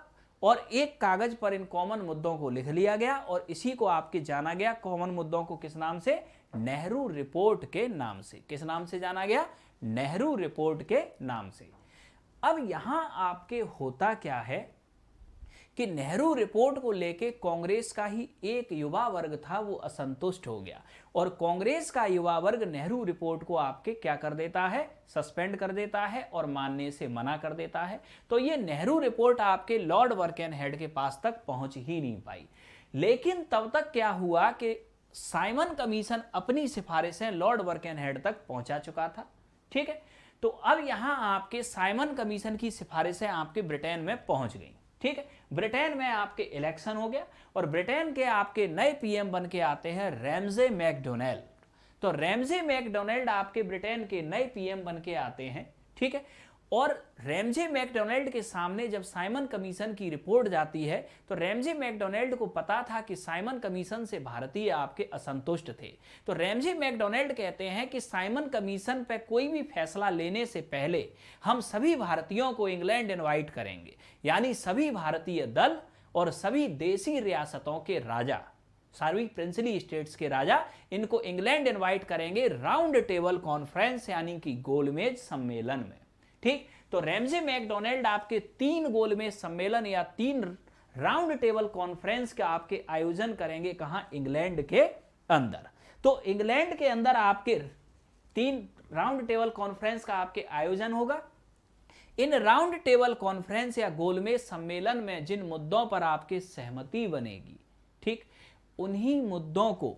और एक कागज पर इन कॉमन मुद्दों को लिख लिया गया और इसी को आपके जाना गया कॉमन मुद्दों को किस नाम से, नेहरू रिपोर्ट के नाम से। किस नाम से जाना गया, नेहरू रिपोर्ट के नाम से। अब यहां आपके होता क्या है कि नेहरू रिपोर्ट को लेके कांग्रेस का ही एक युवा वर्ग था वो असंतुष्ट हो गया और कांग्रेस का युवा वर्ग नेहरू रिपोर्ट को आपके क्या कर देता है, सस्पेंड कर देता है और मानने से मना कर देता है। तो ये नेहरू रिपोर्ट आपके लॉर्ड बर्केनहेड के पास तक पहुंच ही नहीं पाई। लेकिन तब तक क्या हुआ कि साइमन कमीशन अपनी सिफारिशें लॉर्ड बर्केनहेड तक पहुंचा चुका था। ठीक है, तो अब यहां आपके साइमन कमीशन की सिफारिशें आपके ब्रिटेन में पहुंच गई। ठीक है, ब्रिटेन में आपके इलेक्शन हो गया और ब्रिटेन के आपके नए पीएम बन के आते हैं रैमजे मैकडोनाल्ड। तो रैमजे मैकडोनाल्ड आपके ब्रिटेन के नए पीएम बन के आते हैं। ठीक है, और रैमजे मैकडोनाल्ड के सामने जब साइमन कमीशन की रिपोर्ट जाती है तो रैमजे मैकडोनाल्ड को पता था कि साइमन कमीशन से भारतीय आपके असंतुष्ट थे। तो रैमजे मैकडोनाल्ड कहते हैं कि साइमन कमीशन पर कोई भी फैसला लेने से पहले हम सभी भारतीयों को इंग्लैंड इनवाइट करेंगे, यानी सभी भारतीय दल और सभी देसी रियासतों के राजा, सारी प्रिंसली स्टेट्स के राजा, इनको इंग्लैंड इनवाइट करेंगे राउंड टेबल कॉन्फ्रेंस यानी कि गोलमेज सम्मेलन में। ठीक, तो रैमजे मैकडोनाल्ड आपके 3 गोलमेज सम्मेलन या 3 राउंड टेबल कॉन्फ्रेंस का आपके आयोजन करेंगे कहां, इंग्लैंड के अंदर। तो इंग्लैंड के अंदर आपके 3 राउंड टेबल कॉन्फ्रेंस का आपके आयोजन होगा। इन राउंड टेबल कॉन्फ्रेंस या गोलमेज सम्मेलन में जिन मुद्दों पर आपकी सहमति बनेगी, ठीक, उन्हीं मुद्दों को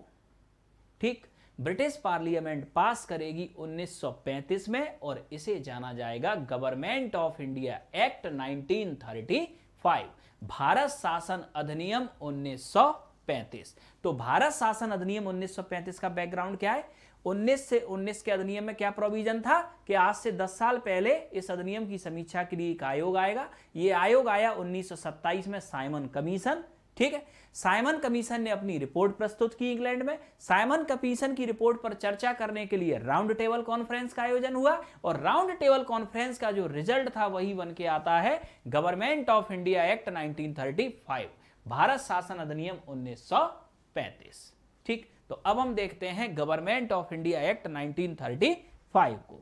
ठीक ब्रिटिश पार्लियामेंट पास करेगी 1935 में और इसे जाना जाएगा government of India act 1935, Bharat शासन अधिनियम 1935। तो भारत शासन अधिनियम 1935 का बैकग्राउंड क्या है, 19 से 19 के अधिनियम में क्या प्रोविजन था कि आज से 10 साल पहले इस अधिनियम की समीक्षा के लिए एक आयोग आएगा। यह आयोग आया 1927 में, साइमन कमीशन। ठीक है, साइमन कमीशन ने अपनी रिपोर्ट प्रस्तुत की इंग्लैंड में। साइमन कमीशन की रिपोर्ट पर चर्चा करने के लिए राउंड टेबल कॉन्फ्रेंस का आयोजन हुआ और राउंड टेबल कॉन्फ्रेंस का जो रिजल्ट था वही बन के आता है government of India act 1935, Bharat शासन अधिनियम 1935। ठीक, तो अब हम देखते हैं गवर्नमेंट ऑफ इंडिया एक्ट 1935 को।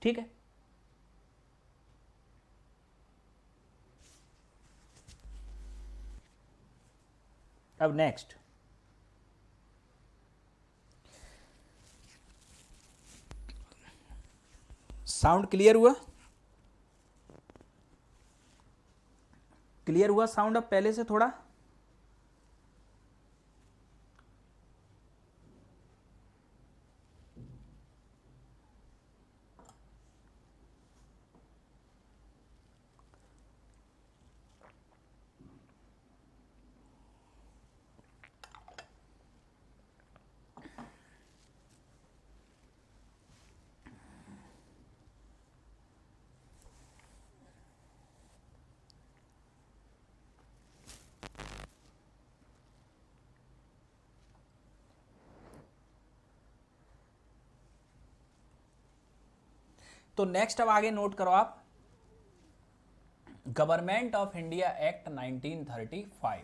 ठीक है, अब नेक्स्ट, साउंड क्लियर हुआ? क्लियर हुआ साउंड अब पहले से थोड़ा? तो नेक्स्ट अब आगे नोट करो आप, गवर्नमेंट ऑफ इंडिया एक्ट 1935।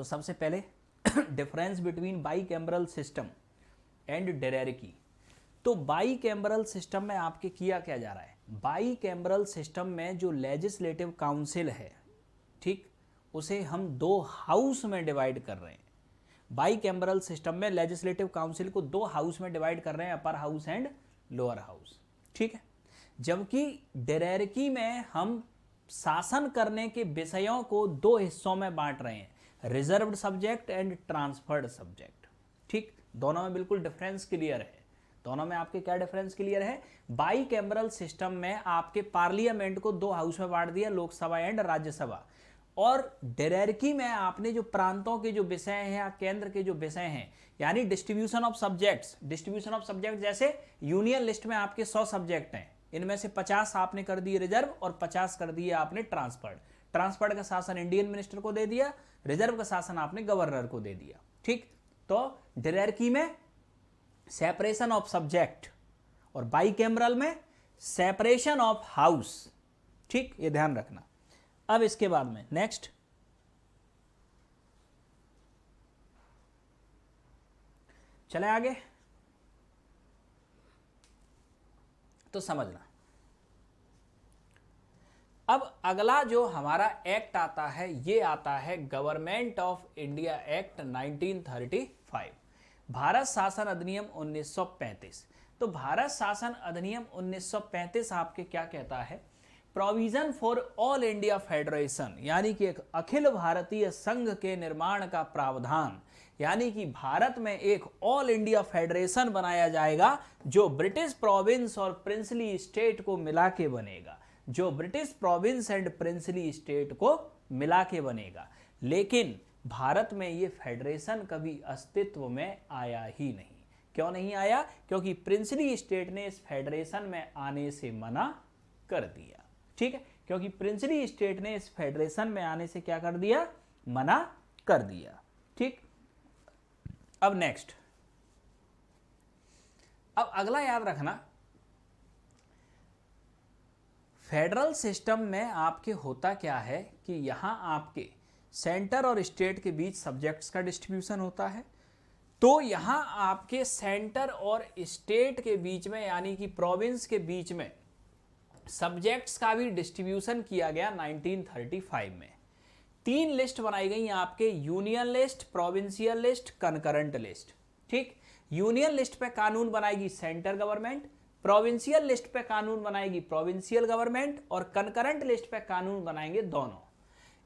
तो सबसे पहले difference between bicameral system and डेरेरकी। तो बाईकैमरल सिस्टम में आपके किया क्या जा रहा है, बाईकैमरल सिस्टम में जो लेजिस्लेटिव काउंसिल है, ठीक, उसे हम दो हाउस में डिवाइड कर रहे हैं। बाईकैमरल सिस्टम में लेजिस्लेटिव काउंसिल को दो हाउस में डिवाइड कर रहे हैं, upper house and lower house, ठीक है। जबकि डेरेरकी में हम शासन करने के विषयों को दो हिस्सों में बांट रहे हैं, reserved subject and transferred subject, ठीक। दोनों में बिल्कुल डिफरेंस क्लियर है। दोनों में आपके क्या डिफरेंस क्लियर है। बाईकैमरल सिस्टम में आपके पार्लियामेंट को दो हाउस में बांट दिया, लोकसभा एंड राज्यसभा। और डेरेरकी में आपने जो प्रांतों के जो विषय हैं या केंद्र के जो विषय हैं, यानी distribution of subjects, distribution of subject, जैसे यूनियन लिस्ट में आपके 100 सब्जेक्ट हैं, इनमें से 50 आपने कर दिए रिजर्व और 50 कर दिए आपने ट्रांसफर्ड। ट्रांसफर्ड का शासन इंडियन मिनिस्टर को दे दिया, रिजर्व का शासन आपने गवर्नर को दे दिया, ठीक। तो डेरेरकी में सेपरेशन ऑफ सब्जेक्ट और बाईकैमरल में सेपरेशन ऑफ हाउस, ठीक, ये ध्यान रखना। अब इसके बाद में नेक्स्ट, चले आगे। तो समझना, अब अगला जो हमारा एक्ट आता है, ये आता है government of India act 1935, Bharat शासन अधिनियम 1935। तो भारत शासन अधिनियम 1935 आपके क्या कहता है, provision for all India federation, यानी कि एक अखिल भारतीय संघ के निर्माण का प्रावधान, यानी कि भारत में एक ऑल इंडिया फेडरेशन बनाया जाएगा जो ब्रिटिश प्रोविंस और प्रिंसली स्टेट को मिला के बनेगा, जो British province and princely state को मिला के बनेगा। लेकिन भारत में ये फेडरेशन कभी अस्तित्व में आया ही नहीं। क्यों नहीं आया? क्योंकि प्रिंसली स्टेट ने इस फेडरेशन में आने से मना कर दिया, ठीक है। क्योंकि प्रिंसली स्टेट ने इस फेडरेशन में आने से क्या कर दिया, मना कर दिया, ठीक। अब नेक्स्ट, अब अगला याद रखना, फेडरल सिस्टम में आपके होता क्या है कि यहां आपके सेंटर और स्टेट के बीच सब्जेक्ट्स का डिस्ट्रीब्यूशन होता है। तो यहां आपके सेंटर और स्टेट के बीच में, यानी कि प्रोविंस के बीच में सब्जेक्ट्स का भी डिस्ट्रीब्यूशन किया गया 1935 में। 3 लिस्ट बनाई गई आपके, union list, provincial list, concurrent list, ठीक। यूनियन लिस्ट पे कानून बनाएगी सेंटर गवर्नमेंट, प्रोविंशियल लिस्ट पे कानून बनाएगी प्रोविंशियल गवर्नमेंट, और कनकरेंट लिस्ट पे कानून बनाएंगे दोनों।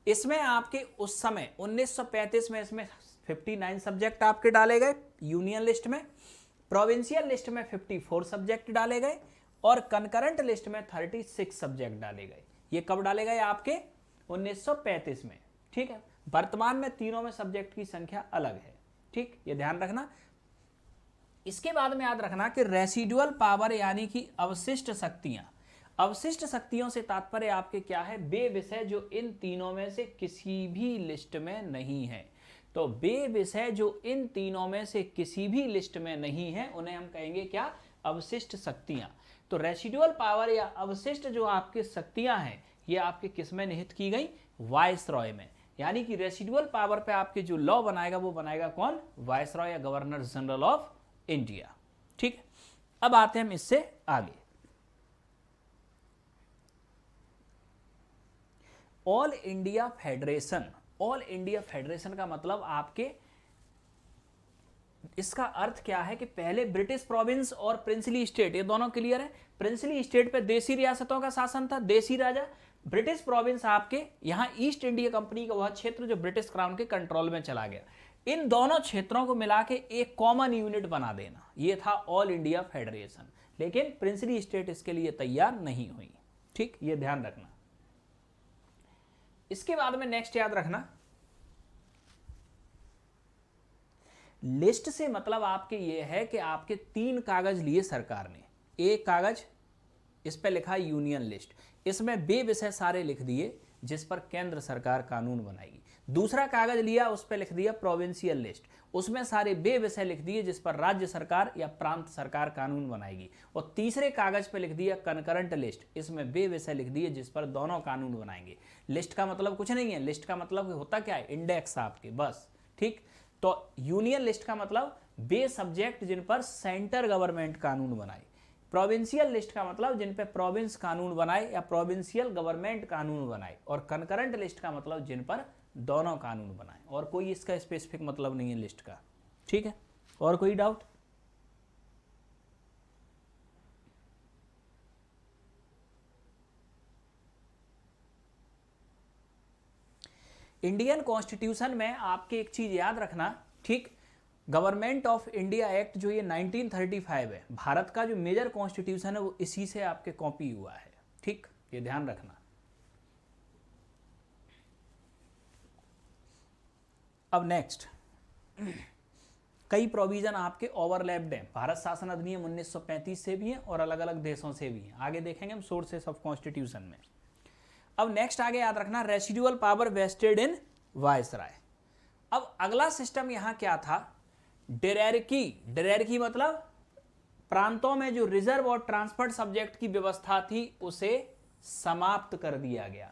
इसमें आपके उस समय 1935 में इसमें 59 सब्जेक्ट आपके डाले गए यूनियन लिस्ट में, प्रोविंशियल लिस्ट में 54 सब्जेक्ट डाले गए, और कनकरेंट लिस्ट में 36 सब्जेक्ट डाले गए। ये कब डाले गए आपके? 1935 में, ठीक है। वर्तमान में तीनों में सब्जेक्ट की संख्या अलग है, ठीक, ये ध्यान रखना। इसके बाद में याद रखना कि रेसिडुअल पावर, यानी कि अवशिष्ट शक्तियां, अवशिष्ट शक्तियों से तात्पर्य आपके क्या है, वे विषय जो इन तीनों में से किसी भी लिस्ट में नहीं है। तो वे विषय जो इन तीनों में से किसी भी लिस्ट में नहीं है, उन्हें हम कहेंगे क्या, अवशिष्ट शक्तियां। तो रेसिडुअल पावर या अवशिष्ट जो आपकी शक्तियां हैं, ये आपके किस में निहित की गई, वायसरॉय में। यानी कि रेसिडुअल पावर पे आपके जो लॉ बनाएगा वो बनाएगा कौन, वायसरॉय या गवर्नर जनरल ऑफ इंडिया, ठीक। अब आते हैं हम इससे आगे। All India federation, all India federation का मतलब आपके, इसका अर्थ क्या है कि पहले ब्रिटिश प्रोविंस और प्रिंसली स्टेट, ये दोनों क्लियर है। प्रिंसली स्टेट पे देसी रियासतों का शासन था, देसी राजा। ब्रिटिश प्रोविंस आपके यहां ईस्ट इंडिया कंपनी का वह क्षेत्र जो ब्रिटिश क्राउन के कंट्रोल में चला गया। इन दोनों क्षेत्रों को मिला के एक कॉमन यूनिट बना देना, ये था ऑल इंडिया फेडरेशन। लेकिन प्रिंसली स्टेट इसके लिए तैयार नहीं हुई, ठीक, ये ध्यान रखना। इसके बाद में नेक्स्ट याद रखना, लिस्ट से मतलब आपके ये है कि आपके 3 कागज लिए सरकार ने। एक कागज, इस पे लिखा यूनियन लिस्ट, इसमें वे विषय सारे लिख दिए जिस पर केंद्र सरकार कानून बनाएगी। दूसरा कागज लिया, उस पर लिख दिया प्रोविंशियल लिस्ट, उसमें सारे वे विषय लिख दिए जिस पर राज्य सरकार या प्रांत सरकार कानून बनाएगी। और तीसरे कागज पे लिख दिया कंकरेंट लिस्ट, इसमें वे विषय लिख दिए जिस पर दोनों कानून बनाएंगे। लिस्ट का मतलब कुछ नहीं है, लिस्ट का मतलब होता क्या है, इंडेक्स आपके, बस। ठीक, तो यूनियन लिस्ट का मतलब वे सब्जेक्ट जिन पर सेंटर गवर्नमेंट कानून बनाए। प्रोविंशियल लिस्ट का मतलब जिन पे प्रोविंस कानून बनाए या प्रोविंशियल गवर्नमेंट कानून बनाए। और कंकरेंट लिस्ट का मतलब जिन पर दोनों कानून बनाए, और कोई इसका स्पेसिफिक मतलब नहीं है लिस्ट का। ठीक है, और कोई डाउट? इंडियन कॉन्स्टिट्यूशन में आपके एक चीज याद रखना, ठीक, गवर्नमेंट ऑफ इंडिया एक्ट जो ये 1935 है, भारत का जो मेजर कॉन्स्टिट्यूशन है वो इसी से आपके कॉपी हुआ है। ठीक, ये ध्यान रखना। अब नेक्स्ट, कई प्रोविजन आपके ओवरलैप्ड हैं, भारत शासन अधिनियम 1935 से भी हैं और अलग अलग देशों से भी हैं। आगे देखेंगे हम सोर्सेस ऑफ कॉन्स्टिट्यूशन में। अब नेक्स्ट आगे याद रखना, रेसिडुअल पावर वेस्टेड इन वायसराय। अब अगला सिस्टम यहां क्या था, डेरेरकी। डेरेरकी मतलब प्रांतों में जो रिजर्व और ट्रांसफर्ड सब्जेक्ट की व्यवस्था थी उसे समाप्त कर दिया गया,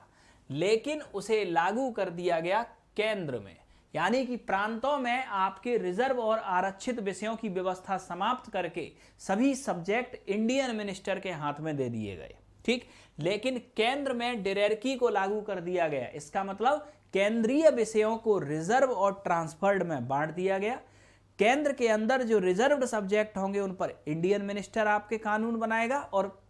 लेकिन उसे लागू कर दिया गया केंद्र में। यानी कि प्रांतों में आपके रिजर्व और आरक्षित विषयों की व्यवस्था समाप्त करके सभी सब्जेक्ट इंडियन मिनिस्टर के हाथ में दे दिए गए। ठीक, लेकिन केंद्र में डेरेरकी को लागू कर दिया गया। इसका मतलब केंद्रीय विषयों को रिजर्व और ट्रांसफर्ड में बांट दिया गया। केंद्र के अंदर जो रिजर्व्ड सब्जेक्ट होंगे उन पर इंडियन मिनिस्टर आपके कानून बनाएगा, और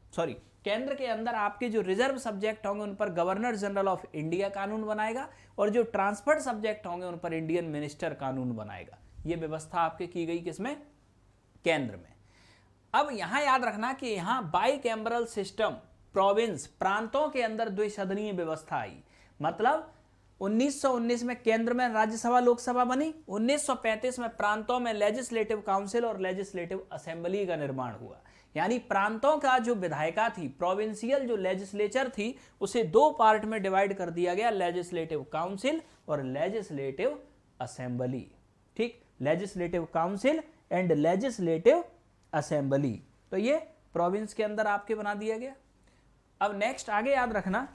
केंद्र के अंदर आपके जो रिजर्व सब्जेक्ट होंगे उन पर गवर्नर जनरल ऑफ इंडिया कानून बनाएगा, और जो ट्रांसफर्ड सब्जेक्ट होंगे उन पर इंडियन मिनिस्टर कानून बनाएगा। यह व्यवस्था आपके की गई किसमें, केंद्र में। अब यहां याद रखना कि यहां बाइकैमरल सिस्टम, प्रोविंस, प्रांतों के अंदर द्विसदनीय व्यवस्था आई। मतलब 1919 में केंद्र में राज्यसभा लोकसभा बनी, 1935 में प्रांतों में लेजिस्लेटिव काउंसिल और लेजिस्लेटिव असेंबली का निर्माण हुआ। यानी प्रांतों का जो विधायिका थी, प्रोविंशियल जो लेजिस्लेचर थी, उसे दो पार्ट में डिवाइड कर दिया गया, लेजिस्लेटिव काउंसिल और लेजिस्लेटिव असेंबली। ठीक, legislative council and legislative assembly, तो ये प्रोविंस के अंदर आपके बना दिया गया। अब नेक्स्ट आगे याद रखना,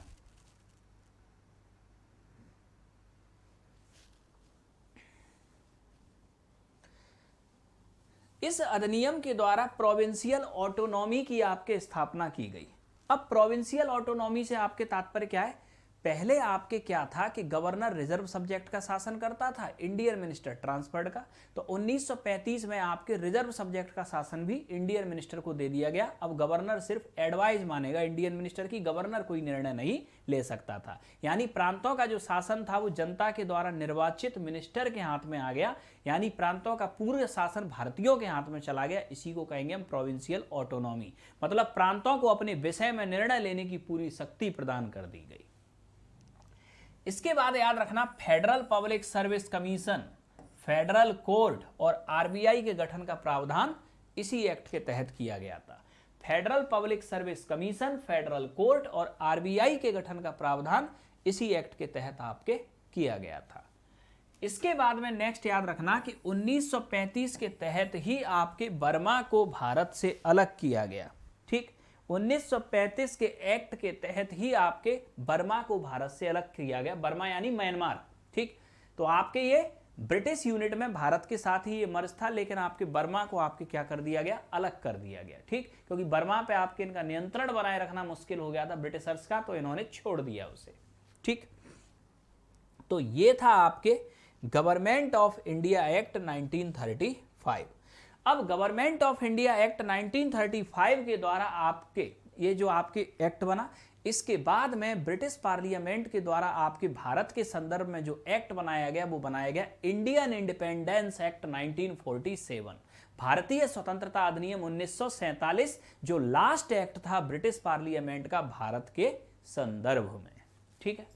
इस अधिनियम के द्वारा प्रोविंशियल ऑटोनॉमी की आपके स्थापना की गई। अब प्रोविंशियल ऑटोनॉमी से आपके तात्पर्य क्या है, पहले आपके क्या था कि गवर्नर रिजर्व सब्जेक्ट का शासन करता था, इंडियन मिनिस्टर ट्रांसफर्ड का। तो 1935 में आपके रिजर्व सब्जेक्ट का शासन भी इंडियन मिनिस्टर को दे दिया गया। अब गवर्नर सिर्फ एडवाइज मानेगा इंडियन मिनिस्टर की, गवर्नर कोई निर्णय नहीं ले सकता था। यानी प्रांतों का जो शासन था वो जनता के द्वारा निर्वाचित मिनिस्टर के हाथ में आ गया, यानी प्रांतों का पूर्ण शासन भारतीयों के हाथ में चला गया। इसी को कहेंगे हम प्रोविंशियल ऑटोनॉमी। मतलब प्रांतों को अपने विषय में निर्णय लेने की पूरी शक्ति प्रदान कर दी गई। इसके बाद याद रखना, federal public service commission, federal court और आरबीआई के गठन का प्रावधान इसी एक्ट के तहत किया गया था। Federal public service commission, federal court और आरबीआई के गठन का प्रावधान इसी एक्ट के तहत आपके किया गया था। इसके बाद में नेक्स्ट याद रखना कि 1935 के तहत ही आपके बर्मा को भारत से अलग किया गया। ठीक, 1935 के एक्ट के तहत ही आपके बर्मा को भारत से अलग किया गया। बर्मा यानी म्यांमार। ठीक, तो आपके ये ब्रिटिश यूनिट में भारत के साथ ही ये मर्ज था, लेकिन आपके बर्मा को आपके क्या कर दिया गया, अलग कर दिया गया। ठीक, क्योंकि बर्मा पे आपके इनका नियंत्रण बनाए रखना मुश्किल हो गया था ब्रिटिशर्स का, तो इन्होंने छोड़ दिया उसे। ठीक, तो ये था आपके गवर्नमेंट ऑफ इंडिया एक्ट 1935। अब गवर्नमेंट ऑफ इंडिया एक्ट 1935 के द्वारा आपके ये जो आपके एक्ट बना, इसके बाद में ब्रिटिश पार्लियामेंट के द्वारा आपके भारत के संदर्भ में जो एक्ट बनाया गया वो बनाया गया इंडियन इंडिपेंडेंस एक्ट 1947, भारतीय स्वतंत्रता अधिनियम 1947, जो लास्ट एक्ट था ब्रिटिश पार्लियामेंट का भारत के संदर्भ में। ठीक है,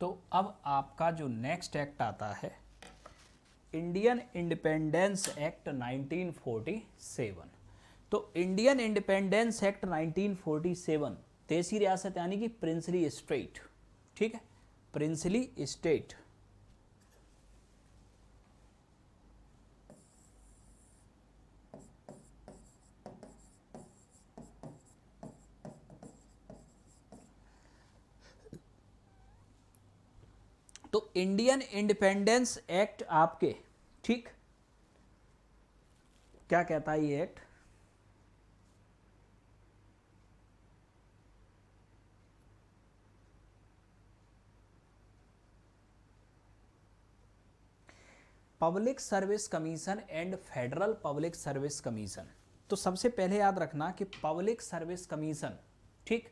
तो अब आपका जो नेक्स्ट एक्ट आता है इंडियन इंडिपेंडेंस एक्ट 1947। तो इंडियन इंडिपेंडेंस एक्ट 1947 देसी रियासत यानी कि प्रिंसली स्टेट, ठीक है, प्रिंसली स्टेट। तो इंडियन इंडिपेंडेंस एक्ट आपके, ठीक, क्या कहता है ये act? Public service commission and federal public service commission. तो सबसे पहले याद रखना कि पब्लिक सर्विस कमीशन, ठीक,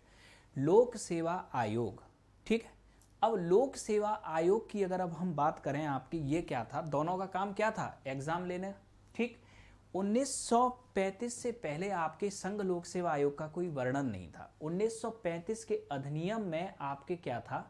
लोक सेवा आयोग, ठीक है। अब लोक सेवा आयोग की अगर अब हम बात करें आपकी, ये क्या था, दोनों का काम क्या था, एग्जाम लेने, ठीक। 1935 से पहले आपके संघ लोक सेवा आयोग का कोई वर्णन नहीं था। 1935 के अधिनियम में आपके क्या था,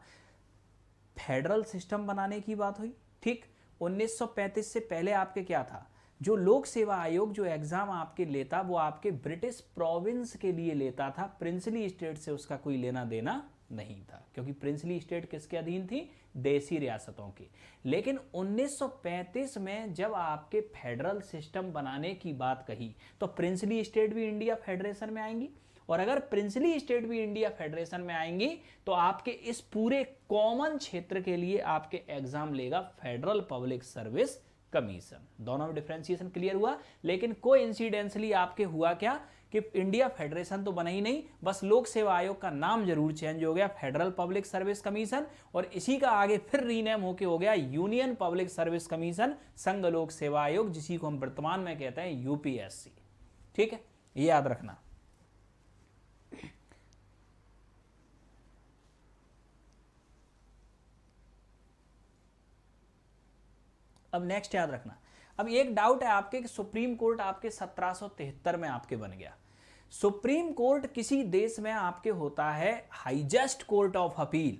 फेडरल सिस्टम बनाने की बात हुई, ठीक। 1935 से पहले आपके क्या था, जो लोक सेवा आयोग जो एग्जाम आपके लेता वो आपके ब्रिटिश प्रोविंस के लिए लेता था, प्रिंसली स्टेट से उसका कोई लेना देना नहीं था, क्योंकि प्रिंसली स्टेट किसके अधीन थी, देसी रियासतों की। लेकिन 1935 में जब आपके फेडरल सिस्टम बनाने की बात कही तो प्रिंसली स्टेट भी इंडिया फेडरेशन में आएंगी, और अगर प्रिंसली स्टेट भी इंडिया फेडरेशन में आएंगी तो आपके इस पूरे कॉमन क्षेत्र के लिए आपके एग्जाम लेगा फेडरल पब्लिक सर्विस कमीशन। दोनों में डिफरेंशिएशन क्लियर हुआ। लेकिन कोइंसिडेंटली आपके हुआ क्या कि इंडिया फेडरेशन तो बना ही नहीं, बस लोक सेवा आयोग का नाम जरूर चेंज हो गया फेडरल पब्लिक सर्विस कमीशन, और इसी का आगे फिर रीनेम होके हो गया यूनियन पब्लिक सर्विस कमीशन, संघ लोक सेवा आयोग, जिसी को हम वर्तमान में कहते हैं यूपीएससी, ठीक है, ये याद रखना। अब नेक्स्ट याद रखना, अब एक डाउट है आपके कि सुप्रीम कोर्ट आपके 1773 में आपके बन गया। सुप्रीम कोर्ट किसी देश में आपके होता है highest court of appeal.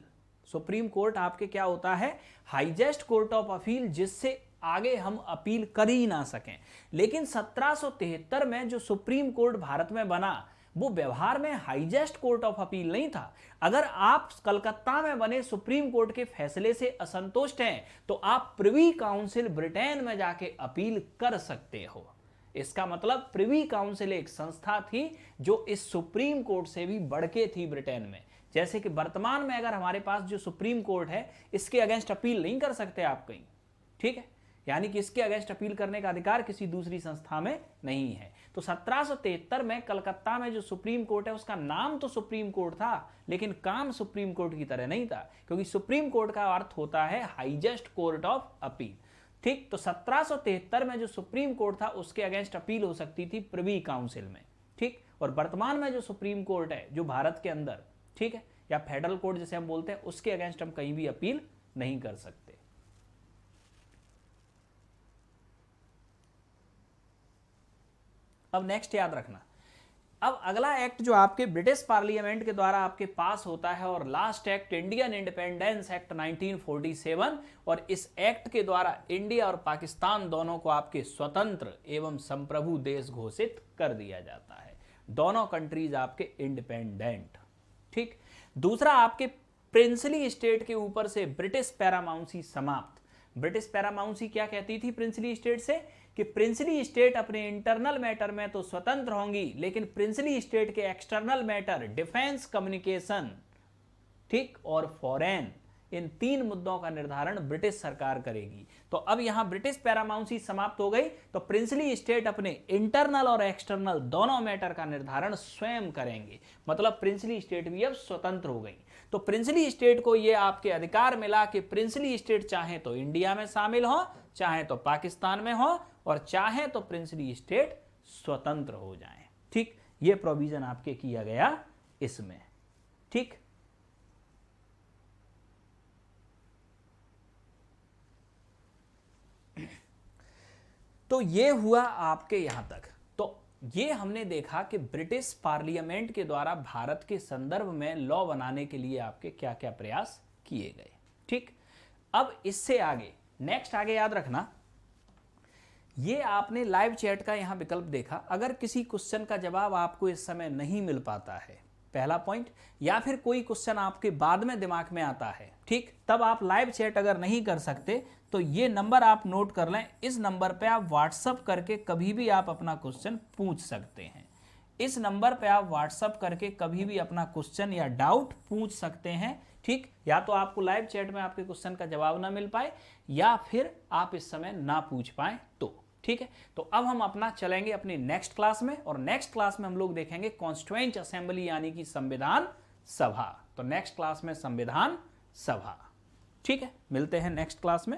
Supreme court आपके क्या होता है, हाईएस्ट कोर्ट ऑफ अपील, जिससे आगे हम अपील कर ही ना सकें। लेकिन 1773 में जो सुप्रीम कोर्ट भारत में बना वो व्यवहार में हाईएस्ट कोर्ट ऑफ अपील नहीं था। अगर आप कलकत्ता में बने सुप्रीम कोर्ट के फैसले से असंतुष्ट हैं तो आप प्रिवी काउंसिल ब्रिटेन में जाके अपील कर सकते हो। इसका मतलब प्रिवी काउंसिल एक संस्था थी जो इस सुप्रीम कोर्ट से भी बढ़ के थी ब्रिटेन में। जैसे कि वर्तमान में अगर हमारे पास जो सुप्रीम कोर्ट है इसके अगेंस्ट अपील नहीं कर सकते आप कहीं, ठीक है, यानी कि इसके अगेंस्ट अपील करने का अधिकार किसी दूसरी संस्था में नहीं है। तो 1773 में कलकत्ता में जो सुप्रीम कोर्ट है उसका नाम तो सुप्रीम कोर्ट था लेकिन काम सुप्रीम कोर्ट की तरह नहीं था, क्योंकि सुप्रीम कोर्ट का अर्थ होता है हाईएस्ट कोर्ट ऑफ अपील, ठीक। तो 1773 में जो सुप्रीम कोर्ट था उसके अगेंस्ट अपील हो सकती थी प्रिवी काउंसिल में, ठीक। और वर्तमान में जो सुप्रीम कोर्ट है जो भारत के अंदर, ठीक है, या फेडरल कोर्ट जिसे हम बोलते हैं, उसके अगेंस्ट हम कहीं भी अपील नहीं कर सकते। अब नेक्स्ट याद रखना, अब अगला एक्ट जो आपके ब्रिटिश पार्लियामेंट के द्वारा आपके पास होता है और last act Indian independence act 1947, और इस एक्ट के द्वारा इंडिया और पाकिस्तान दोनों को आपके स्वतंत्र एवं संप्रभु देश घोषित कर दिया जाता है। दोनों कंट्रीज आपके इंडिपेंडेंट, ठीक। दूसरा आपके प्रिंसली स्टेट के ऊपर से ब्रिटिश पैरामाउंसी समाप्त। ब्रिटिश पैरामाउंसी क्या कहती थी प्रिंसली स्टेट से कि प्रिंसली स्टेट अपने इंटरनल मैटर में तो स्वतंत्र होंगी लेकिन प्रिंसली स्टेट के एक्सटर्नल मैटर, डिफेंस, कम्युनिकेशन, ठीक, और फॉरेन, इन तीन मुद्दों का निर्धारण ब्रिटिश सरकार करेगी। तो अब यहां ब्रिटिश पैरामाउंसी समाप्त हो गई तो प्रिंसली स्टेट अपने इंटरनल और एक्सटर्नल दोनों मैटर का निर्धारण स्वयं करेंगे, मतलब प्रिंसली स्टेट भी अब स्वतंत्र हो गई। तो प्रिंसली स्टेट को यह आपके अधिकार मिला कि प्रिंसली स्टेट चाहे तो इंडिया में शामिल हो, चाहे तो पाकिस्तान में हो, और चाहे तो प्रिंसली स्टेट स्वतंत्र हो जाएं, ठीक। ये प्रोविजन आपके किया गया इसमें, ठीक। तो ये हुआ आपके यहां तक। तो ये हमने देखा कि ब्रिटिश पार्लियामेंट के द्वारा भारत के संदर्भ में लॉ बनाने के लिए आपके क्या क्या प्रयास किए गए, ठीक। ठीक, अब इससे आगे नेक्स्ट आगे याद रखना, ये आपने लाइव चैट का यहां विकल्प देखा। अगर किसी क्वेश्चन का जवाब आपको इस समय नहीं मिल पाता है, पहला पॉइंट, या फिर कोई क्वेश्चन आपके बाद में दिमाग में आता है, ठीक, तब आप लाइव चैट अगर नहीं कर सकते तो ये नंबर आप नोट कर लें। इस नंबर पे आप व्हाट्सअप करके कभी भी आप अपना क्वेश्चन पूछ सकते हैं। इस नंबर पे आप व्हाट्सअप करके कभी भी अपना क्वेश्चन या डाउट पूछ सकते हैं। ठीक, या तो आपको लाइव चैट में आपके क्वेश्चन का जवाब ना मिल पाए या फिर आप इस समय ना पूछ पाए तो। ठीक है, तो अब हम अपना चलेंगे अपनी नेक्स्ट क्लास में, और नेक्स्ट क्लास में हम लोग देखेंगे कॉन्स्टिट्यूएंट असेंबली यानी कि संविधान सभा। तो नेक्स्ट क्लास में संविधान सभा। ठीक है, मिलते हैं नेक्स्ट क्लास में।